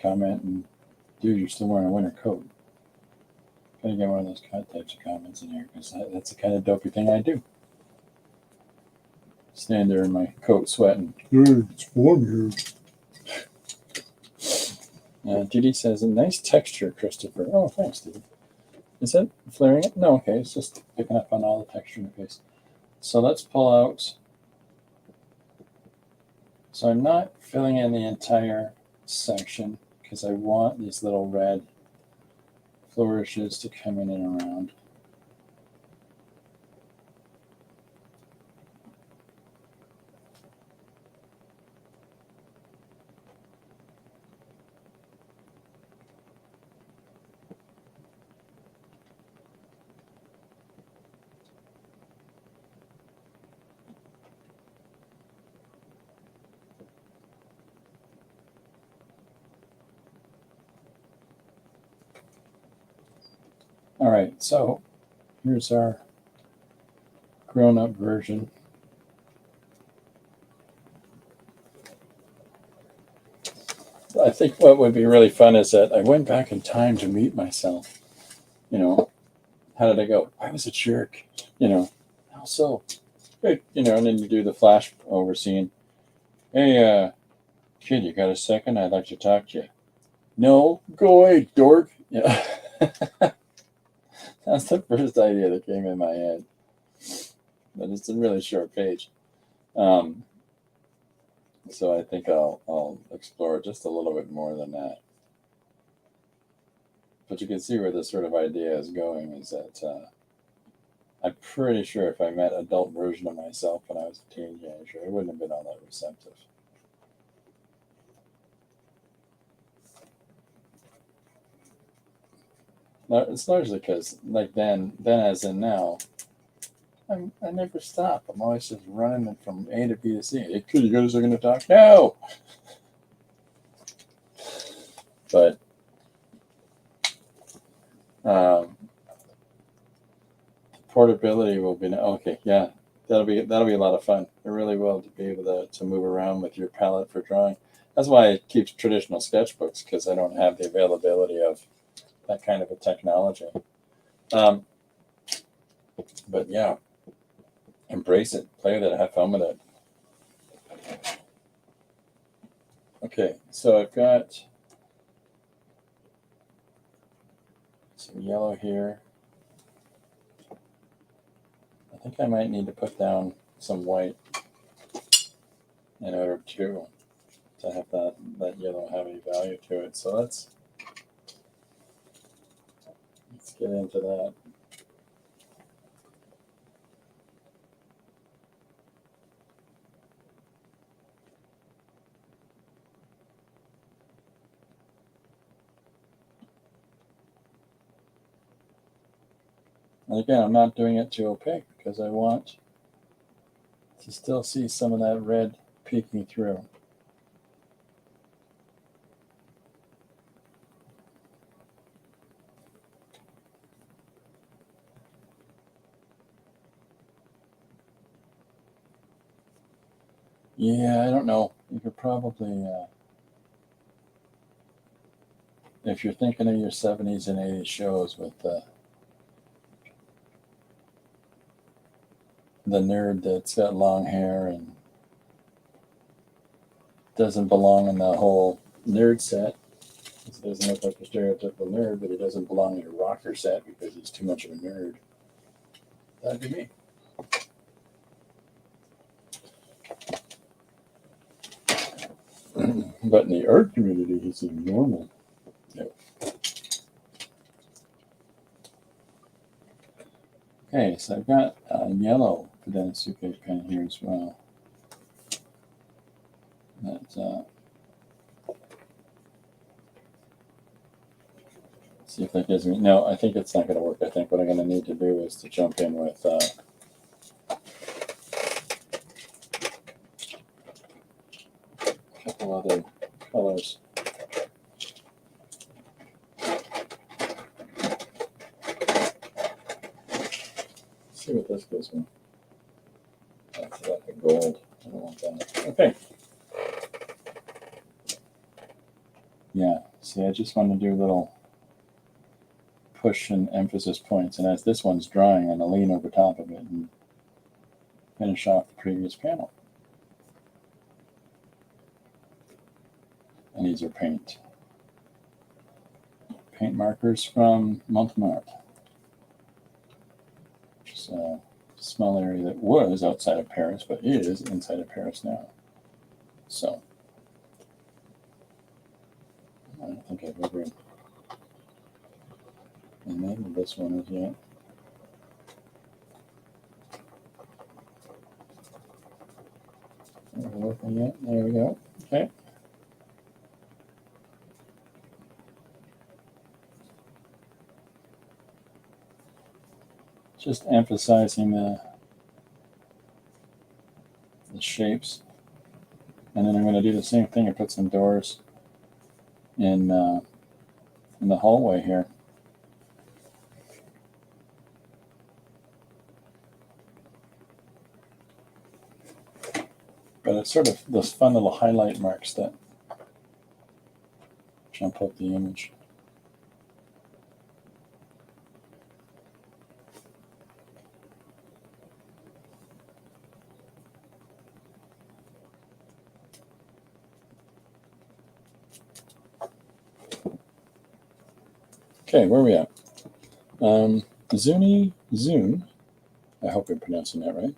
comment, and dude, you're still wearing a winter coat. Gotta get one of those types of comments in here because that's the kind of dopey thing I do. Stand there in my coat sweating. It's warm here. Judy says, a nice texture, Christopher. Oh, thanks, Steve. Is that flaring it? No, okay. It's just picking up on all the texture in the face. So let's pull out. So I'm not filling in the entire section because I want these little red flourishes to come in and around. All right, so here's our grown-up version. I think what would be really fun is that I went back in time to meet myself. You know, how did I go? I was a jerk. You know, how so? Good. You know, and then you do the flash over scene. Hey, kid, you got a second? I'd like to talk to you. No, go away, dork. Yeah. That's the first idea that came in my head. But it's a really short page. So I think I'll explore just a little bit more than that. But you can see where this sort of idea is going is that I'm pretty sure if I met an adult version of myself when I was a teenager, I wouldn't have been all that receptive. It's largely because, like then as in now, I never stop. I'm always just running from A to B to C. Hey, could you guys are going to talk? No! But portability will be okay. Yeah, that'll be a lot of fun. It really will, to be able to move around with your palette for drawing. That's why I keep traditional sketchbooks, because I don't have the availability of that kind of a technology. But yeah, embrace it, play with it, have fun with it. Okay, so I've got some yellow here. I think I might need to put down some white in order to have that yellow have any value to it. So let's get into that. And again, I'm not doing it too opaque because I want to still see some of that red peeking through. Yeah, I don't know. You could probably, if you're thinking of your 70s and 80s shows with the nerd that's got long hair and doesn't belong in the whole nerd set. He doesn't look like a stereotypical nerd, but he doesn't belong in your rocker set because he's too much of a nerd. That'd be me. But in the art community, he seemed normal. Yep. Okay, so I've got yellow Denisuke pen here as well. That see if that gives me. No, I think it's not going to work. I think what I'm going to need to do is to jump in with a couple other colors. Let's see what this gives me. That's like a gold. I don't want that. Okay. Yeah. See, I just want to do little push and emphasis points, and as this one's drying, I'm going to lean over top of it and finish off the previous panel. And these are paint markers from Montemart, which is a small area that was outside of Paris, but is inside of Paris now. So I don't think I've ever enabled this one as yet. Working yet? There we go. Okay. Just emphasizing the shapes, and then I'm going to do the same thing and put some doors in the hallway here. But it's sort of those fun little highlight marks that jump out the image. Okay, where are we at? Zune, I hope I'm pronouncing that right.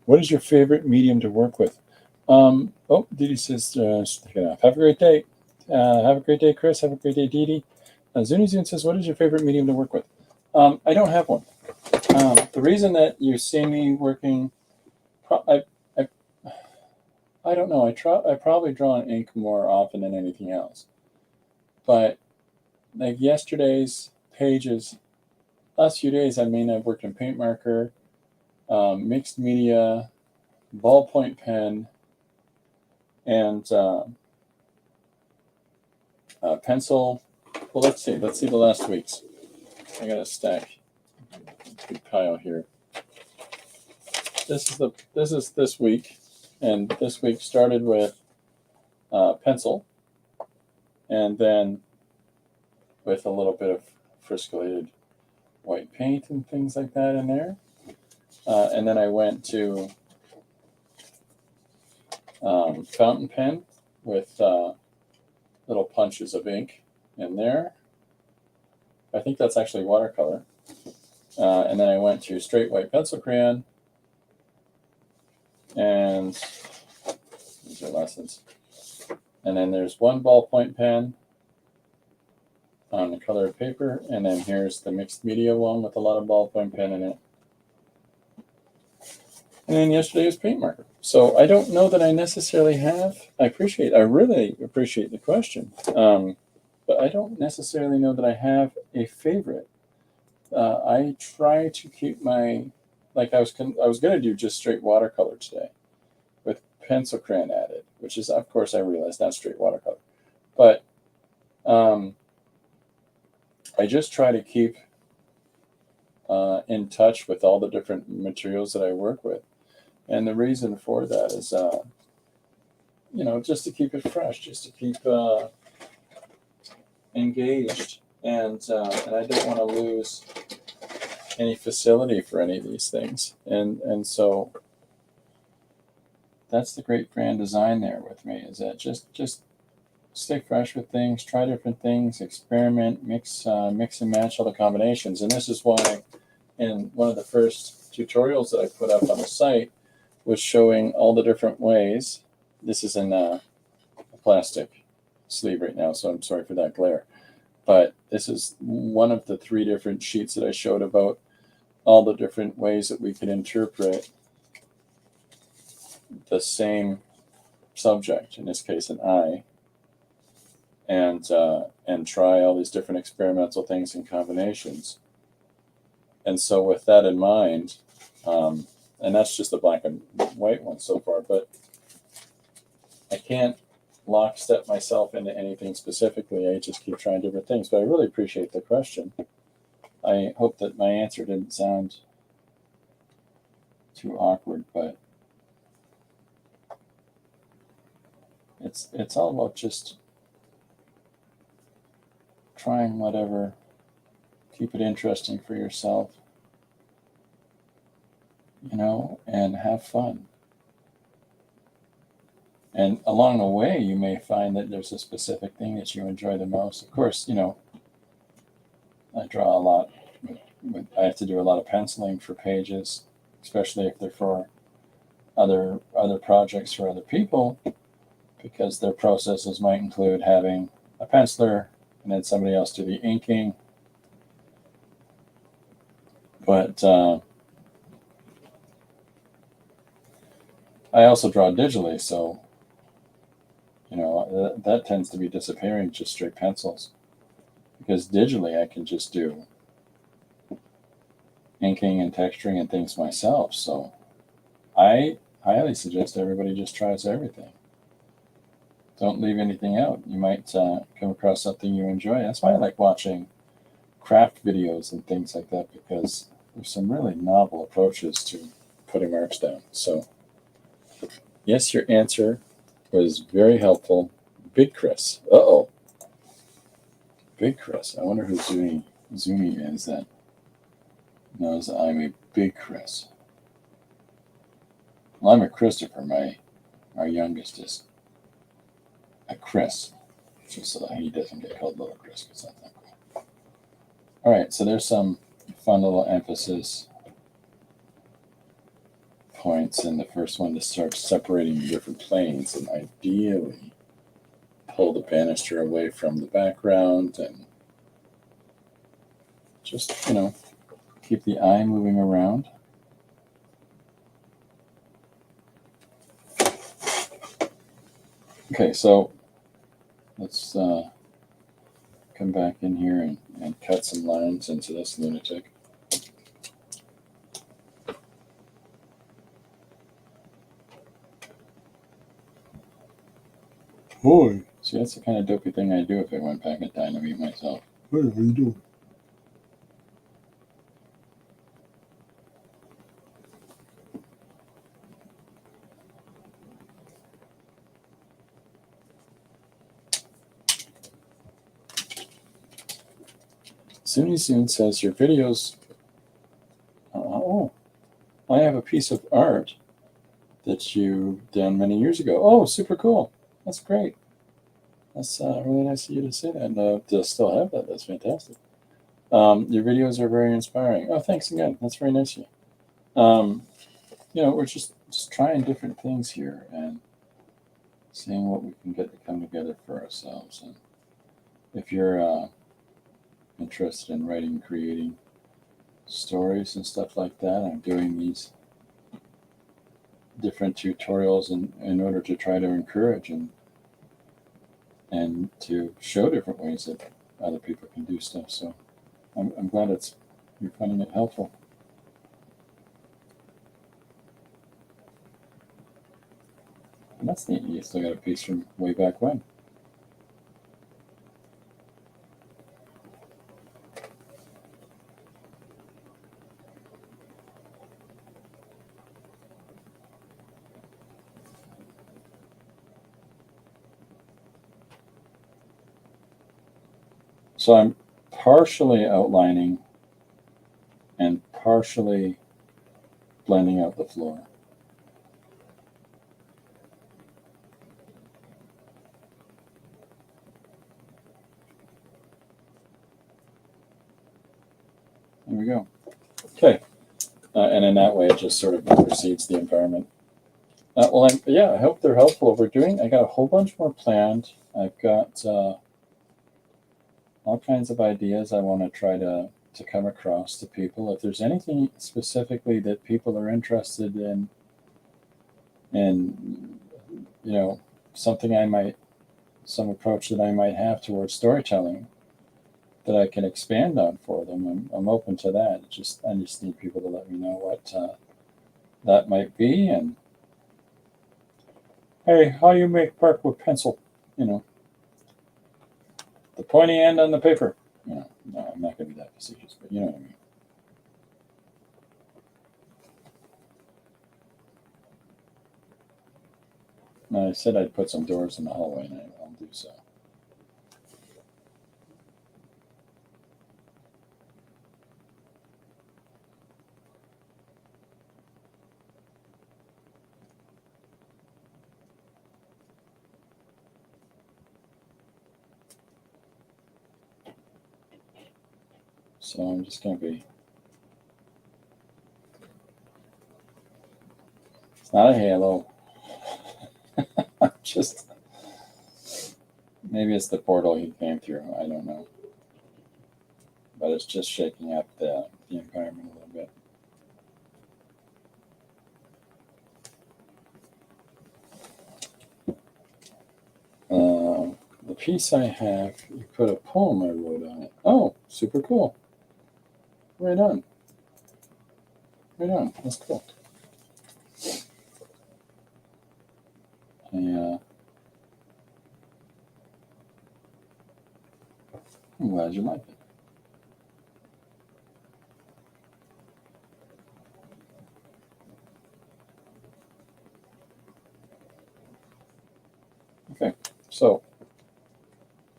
What is your favorite medium to work with? Oh, Didi says, take it off. Have a great day. Have a great day, Chris. Have a great day, Didi. Zune says, what is your favorite medium to work with? I don't have one. The reason that you see me working, I don't know. I probably draw in ink more often than anything else. But like yesterday's pages, last few days, I mean, I've worked in paint marker, mixed media, ballpoint pen, and pencil. Well, let's see the last week's. I got a stack, big pile here. This is this week, and this week started with pencil, and then with a little bit of friscoated white paint and things like that in there. And then I went to fountain pen with little punches of ink in there. I think that's actually watercolor. And then I went to straight white pencil crayon. And these are lessons. And then there's one ballpoint pen on the colored paper, and then here's the mixed media one with a lot of ballpoint pen in it. And then yesterday was paint marker. So I don't know that I necessarily have. I really appreciate the question, but I don't necessarily know that I have a favorite. I try to keep my, like I was going to do just straight watercolor today, with pencil crayon added, which is, of course, I realize not straight watercolor, but I just try to keep in touch with all the different materials that I work with. And the reason for that is, just to keep it fresh, just to keep engaged. And I don't want to lose any facility for any of these things. And so that's the great grand design there with me, is that just stay fresh with things, try different things, experiment, mix and match all the combinations. And this is why in one of the first tutorials that I put up on the site was showing all the different ways. This is in a plastic sleeve right now, so I'm sorry for that glare. But this is one of the 3 different sheets that I showed about all the different ways that we can interpret the same subject, in this case an eye, and try all these different experimental things and combinations. And so with that in mind, and that's just the black and white one so far, but I can't lockstep myself into anything specifically. I just keep trying different things. But I really appreciate the question. I hope that my answer didn't sound too awkward, but it's all about just trying whatever, keep it interesting for yourself. and have fun. And along the way, you may find that there's a specific thing that you enjoy the most. Of course, I draw a lot. I have to do a lot of penciling for pages, especially if they're for other projects for other people, because their processes might include having a penciler and then somebody else do the inking. But I also draw digitally, so that tends to be disappearing, just straight pencils, because digitally I can just do inking and texturing and things myself. So I highly suggest everybody just tries everything. Don't leave anything out. You might come across something you enjoy. That's why I like watching craft videos and things like that, because there's some really novel approaches to putting marks down. So yes, your answer was very helpful. Big Chris. Uh-oh. Big Chris. I wonder who Zuni is that knows I'm a big Chris. Well, I'm a Christopher. Our youngest is a Chris, just so that he doesn't get called Little Chris, because that's not cool. All right, so there's some fun little emphasis points in the first one to start separating different planes, and ideally pull the banister away from the background and just, keep the eye moving around. Okay, so let's come back in here and cut some lines into this lunatic. Boy, See, that's the kind of dopey thing I'd do if I went back in time to meet myself. hey, how you doing? Zuni Zoon says your videos. Oh, I have a piece of art that you done many years ago. Oh, super cool. That's great. That's really nice of you to say that. And to still have that, that's fantastic. Your videos are very inspiring. Oh, thanks again. That's very nice of you. We're just trying different things here and seeing what we can get to come together for ourselves. And if you're interested in writing and creating stories and stuff like that, I'm doing these different tutorials in order to try to encourage and to show different ways that other people can do stuff. So I'm glad you're finding it helpful. And that's neat. You still got a piece from way back when. So I'm partially outlining and partially blending out the floor. There we go. Okay. And in that way, it just sort of precedes the environment. I hope they're helpful. I got a whole bunch more planned. I've got all kinds of ideas I want to try to come across to people. If there's anything specifically that people are interested in some approach that I might have towards storytelling that I can expand on for them, I'm open to that. I just need people to let me know what that might be. And hey, how you make bark with pencil? The pointy end on the paper. No, I'm not going to be that facetious, but you know what I mean. No, I said I'd put some doors in the hallway, and I'll do so. So I'm just going to be. It's not a halo. Just. Maybe it's the portal he came through. I don't know. But it's just shaking up the environment a little bit. The piece I have, you put a poem I wrote on it. Oh, super cool. Right on. Right on. That's cool. I'm glad you like it. Okay, so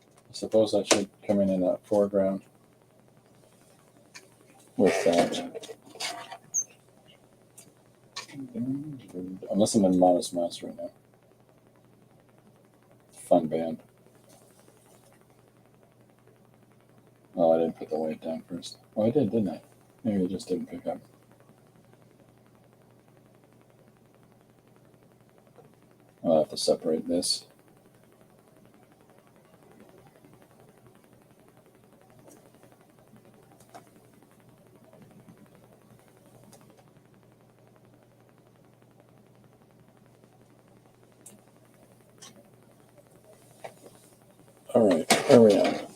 I suppose I should come in a foreground with that. Unless I'm in Modest Mouse right now. Fun band. Oh, I didn't put the weight down first. Oh, I did, didn't I? Maybe it just didn't pick up. I'll have to separate this. All right, where are we at?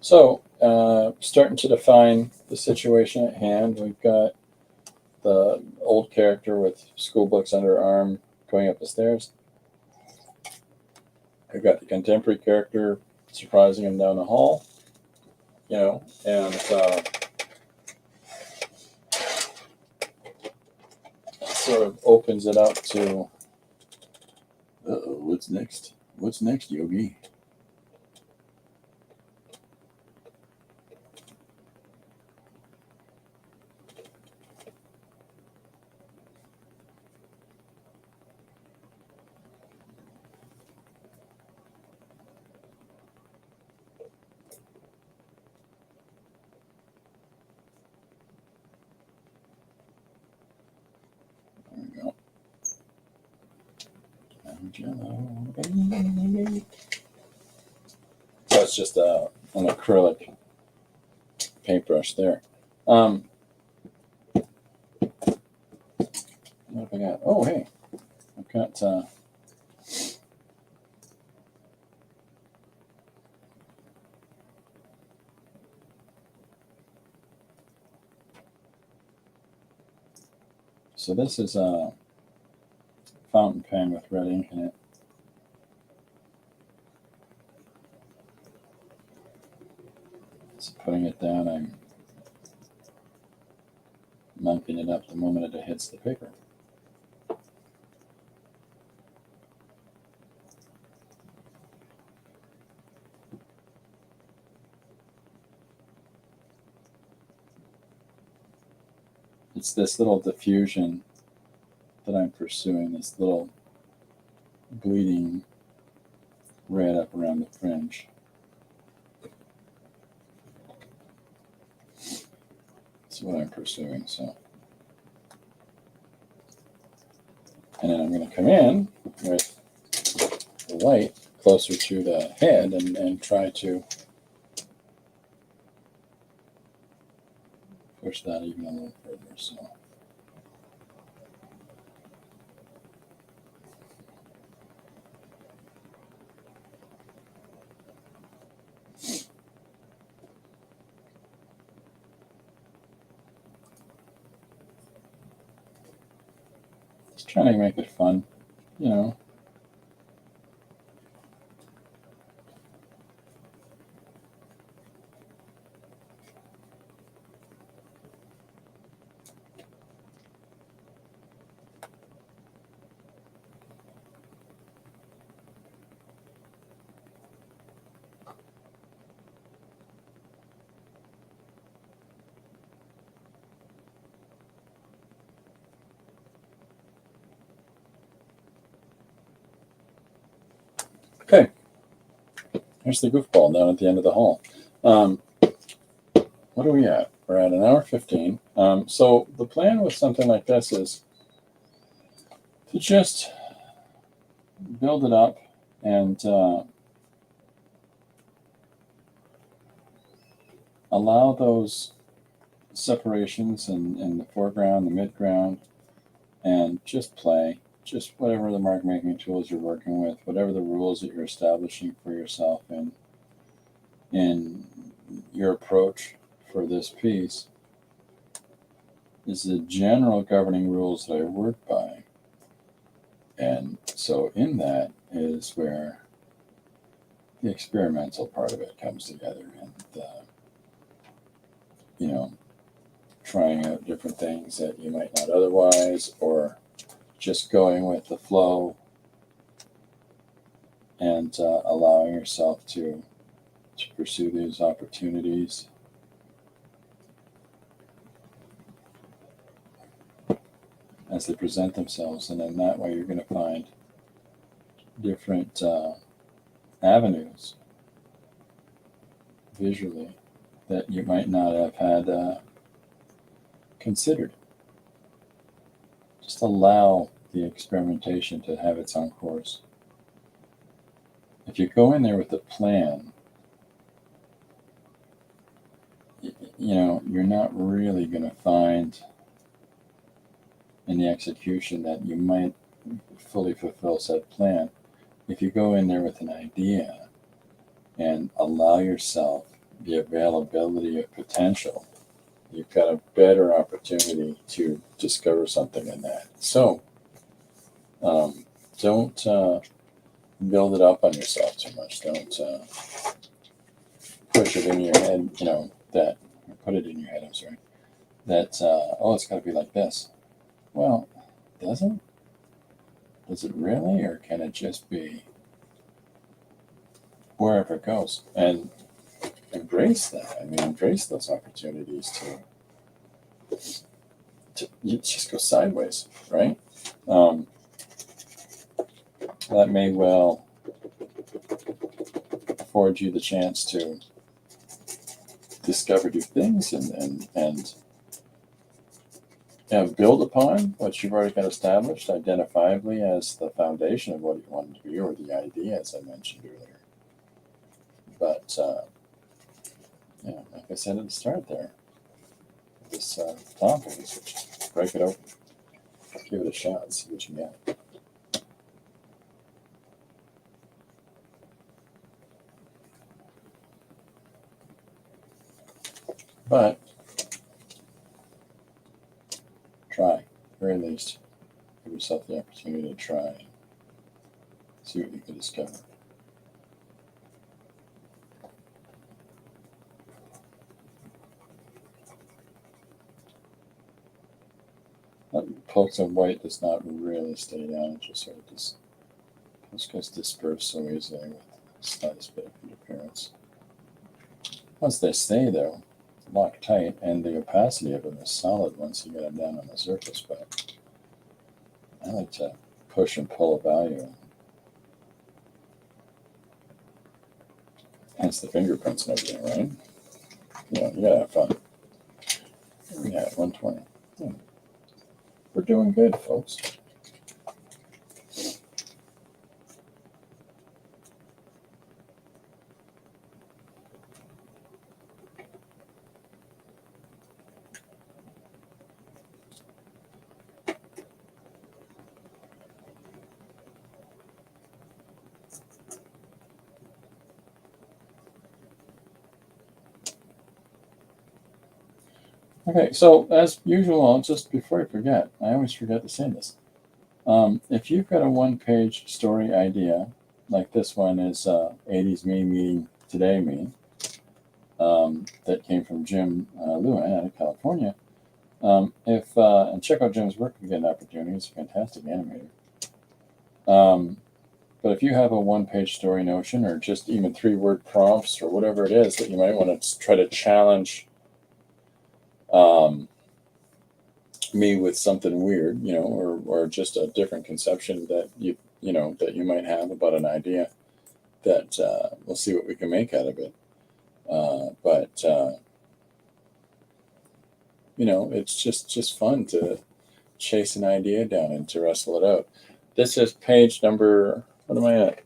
So, starting to define the situation at hand. We've got the old character with school books under her arm going up the stairs. I've got the contemporary character surprising him down the hall, and sort of opens it up to, what's next? What's next, Yogi? There we go. So it's just an acrylic paintbrush there. What have I got? Oh, hey, I've got so this is a fountain pen with red ink in it. So putting it down, I'm mumping it up the moment it hits the paper. It's this little diffusion that I'm pursuing, this little bleeding red up around the fringe. That's what I'm pursuing. So, and then I'm going to come in with the light closer to the head and try to push that even a little further. So. Just trying to make it fun, Okay, here's the goofball down at the end of the hall. what are we at? We're at an hour 15. So the plan with something like this is to just build it up and allow those separations in the foreground, the midground, and just play. Just whatever the mark making tools you're working with, whatever the rules that you're establishing for yourself in your approach for this piece is the general governing rules that I work by. And so in that is where the experimental part of it comes together, and trying out different things that you might not otherwise, or just going with the flow and allowing yourself to pursue these opportunities. As they present themselves, and in that way you're going to find different avenues visually that you might not have had considered. Just allow the experimentation to have its own course. If you go in there with a plan, you're not really going to find in the execution that you might fully fulfill said plan. If you go in there with an idea and allow yourself the availability of potential, you've got a better opportunity to discover something in that. So don't build it up on yourself too much. Don't push it in your head, put it in your head, I'm sorry, that, it's got to be like this. Well, does it? Does it really? Or can it just be wherever it goes? And embrace that. Embrace those opportunities to you just go sideways, right? That may well afford you the chance to discover new things and build upon what you've already got established identifiably as the foundation of what you want to be, or the idea, as I mentioned earlier. But like I said at the start there, this topic is just break it open, give it a shot, see what you get. But try, at the very least, give yourself the opportunity to try and see what you can discover. Pokes of white does not really stay down, it just sort of gets dispersed so easily with the slightest bit of interference. Once they stay, though, locked tight, and the opacity of them is solid once you get them down on the surface. But I like to push and pull a value. Hence the fingerprints and everything, right? You gotta have fun. Yeah, 120. Yeah. We're doing good, folks. Okay, so as usual, just before I forget, I always forget to say this. If you've got a one-page story idea, like this one is 80s me meeting today me, that came from Jim Lewin out of California. And check out Jim's work if you get an opportunity. He's a fantastic animator. But if you have a one-page story notion, or just even 3-word prompts, or whatever it is that you might want to try to challenge me with something weird, or just a different conception that that you might have about an idea, that we'll see what we can make out of it. But it's just fun to chase an idea down and to wrestle it out. This is page number, what am I at?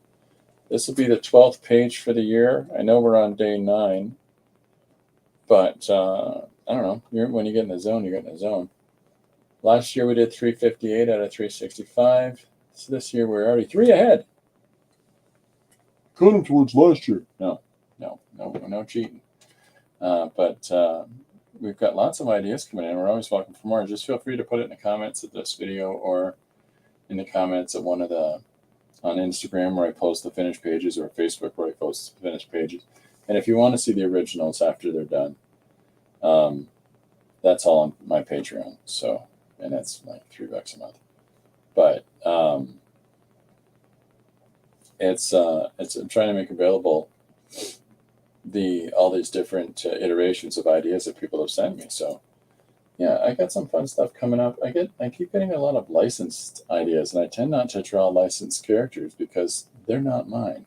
This will be the 12th page for the year. I know we're on day 9, but I don't know. When you get in the zone, you get in the zone. Last year we did 358 out of 365. So this year we're already 3 ahead. Counting towards last year. No cheating. But we've got lots of ideas coming in. We're always welcome for more. Just feel free to put it in the comments of this video or in the comments of one of the on Instagram where I post the finished pages, or Facebook where I post the finished pages. And if you want to see the originals after they're done, that's all on my Patreon. So, and that's like $3 a month. But I'm trying to make available all these different iterations of ideas that people have sent me. So yeah, I got some fun stuff coming up. I keep getting a lot of licensed ideas, and I tend not to draw licensed characters because they're not mine.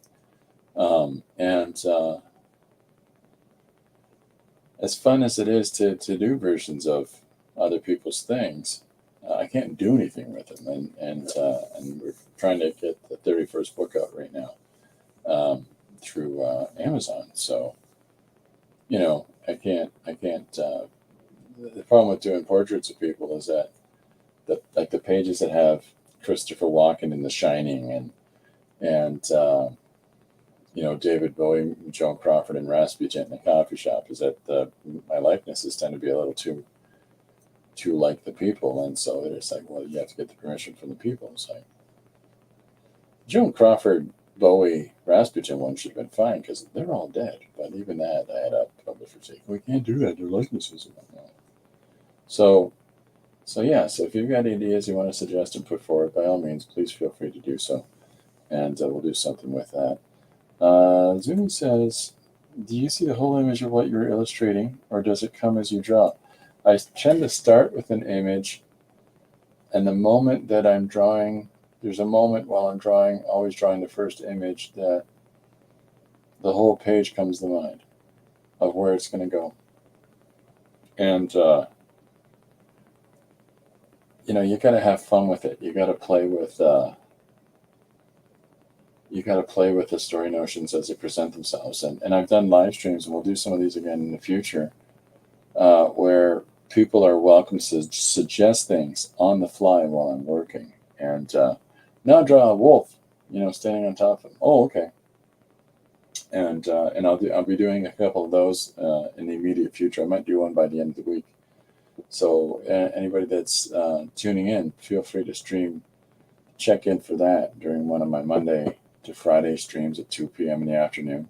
As fun as it is to do versions of other people's things, I can't do anything with them. And we're trying to get the 31st book out right now through Amazon. So, I can't. The problem with doing portraits of people is that the pages that have Christopher Walken in The Shining and David Bowie, Joan Crawford, and Rasputin in the coffee shop, is that my likenesses tend to be a little too like the people, and so they're just like, well, you have to get the permission from the people. It's like Joan Crawford, Bowie, Rasputin one should have been fine because they're all dead. But even that, I had a publisher say, we can't do that. Their likenesses are not. So if you've got ideas you want to suggest and put forward, by all means, please feel free to do so, and we'll do something with that. Zuni says, do you see the whole image of what you're illustrating, or does it come as you draw? I tend to start with an image, and the moment that I'm drawing, there's a moment while I'm drawing, always drawing the first image, that the whole page comes to mind of where it's going to go. And, you got to have fun with it. You got to play with the story notions as they present themselves. And I've done live streams, and we'll do some of these again in the future, where people are welcome to suggest things on the fly while I'm working. And now draw a wolf, standing on top of him. Oh, okay. And I'll be doing a couple of those in the immediate future. I might do one by the end of the week. So anybody that's tuning in, feel free to check in for that during one of my Monday to Friday streams at 2 p.m. in the afternoon.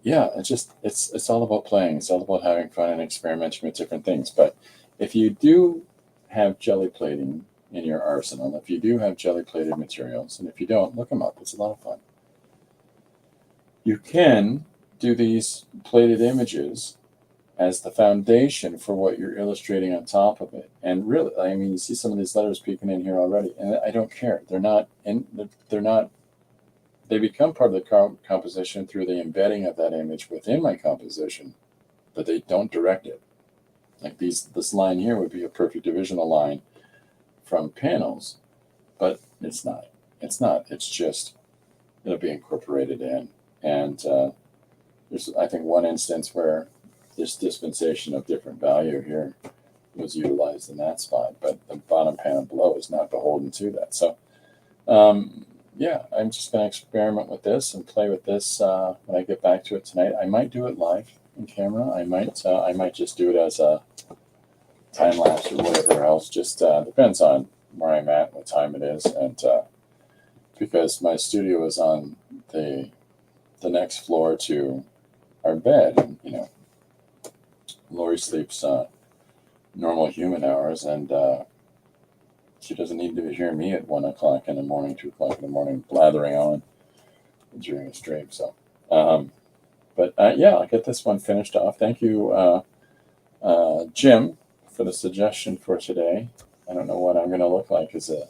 It's all about playing. It's all about having fun and experimenting with different things. But if you do have jelly plating in your arsenal, if you do have jelly plated materials, and if you don't, look them up. It's a lot of fun. You can do these plated images as the foundation for what you're illustrating on top of it. And really, you see some of these letters peeking in here already, and I don't care. They become part of the composition through the embedding of that image within my composition, but they don't direct it. Like this line here would be a perfect divisional line from panels, but it's not. It's just, it'll be incorporated in. And there's, I think, one instance where this dispensation of different value here was utilized in that spot, but the bottom panel below is not beholden to that. So, I'm just going to experiment with this and play with this when I get back to it tonight. I might do it live in camera. I might just do it as a time lapse or whatever else. Just depends on where I'm at, what time it is, and because my studio is on the next floor to our bed, and Lori sleeps normal human hours, and she doesn't need to hear me at 1 o'clock in the morning, 2 o'clock in the morning, blathering on during a stream. So, I'll get this one finished off. Thank you, Jim, for the suggestion for today. I don't know what I'm going to look like as a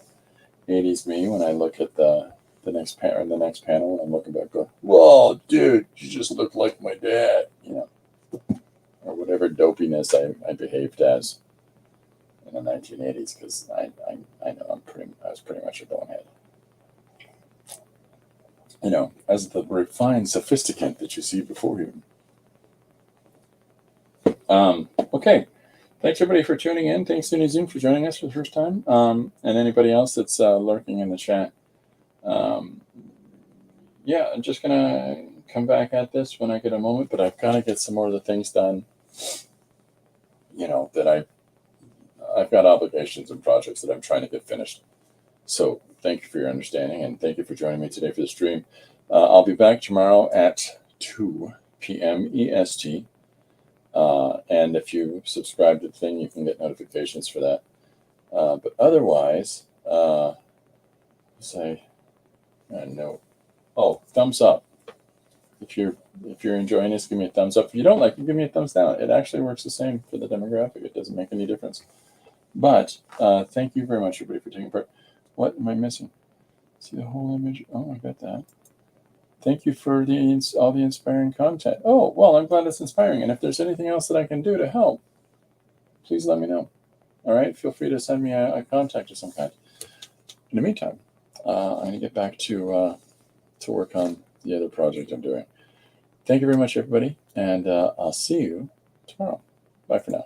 80s me when I look at the next panel. And I'm looking back, going, "Whoa, dude, you just look like my dad," or whatever dopiness I behaved as in the 1980s, because I know I was pretty much a bonehead. You know, as the refined sophisticant that you see before you. Okay. Thanks everybody for tuning in. Thanks Zoom for joining us for the first time. And anybody else that's lurking in the chat. Yeah, I'm just gonna come back at this when I get a moment, but I've got to get some more of the things done. You know, that I've got obligations and projects that I'm trying to get finished. So thank you for your understanding, and thank you for joining me today for the stream. I'll be back tomorrow at 2 p.m. EST. And if you subscribe to the thing, you can get notifications for that. But otherwise, say no. Oh, thumbs up. If you're enjoying this, give me a thumbs up. If you don't like it, give me a thumbs down. It actually works the same for the demographic. It doesn't make any difference. But thank you very much, everybody, for taking part. What am I missing? See the whole image? Oh, I got that. Thank you for all the inspiring content. Oh, well, I'm glad it's inspiring. And if there's anything else that I can do to help, please let me know. All right? Feel free to send me a contact of some kind. In the meantime, I'm going to get back to work on the other project I'm doing. Thank you very much, everybody. And I'll see you tomorrow. Bye for now.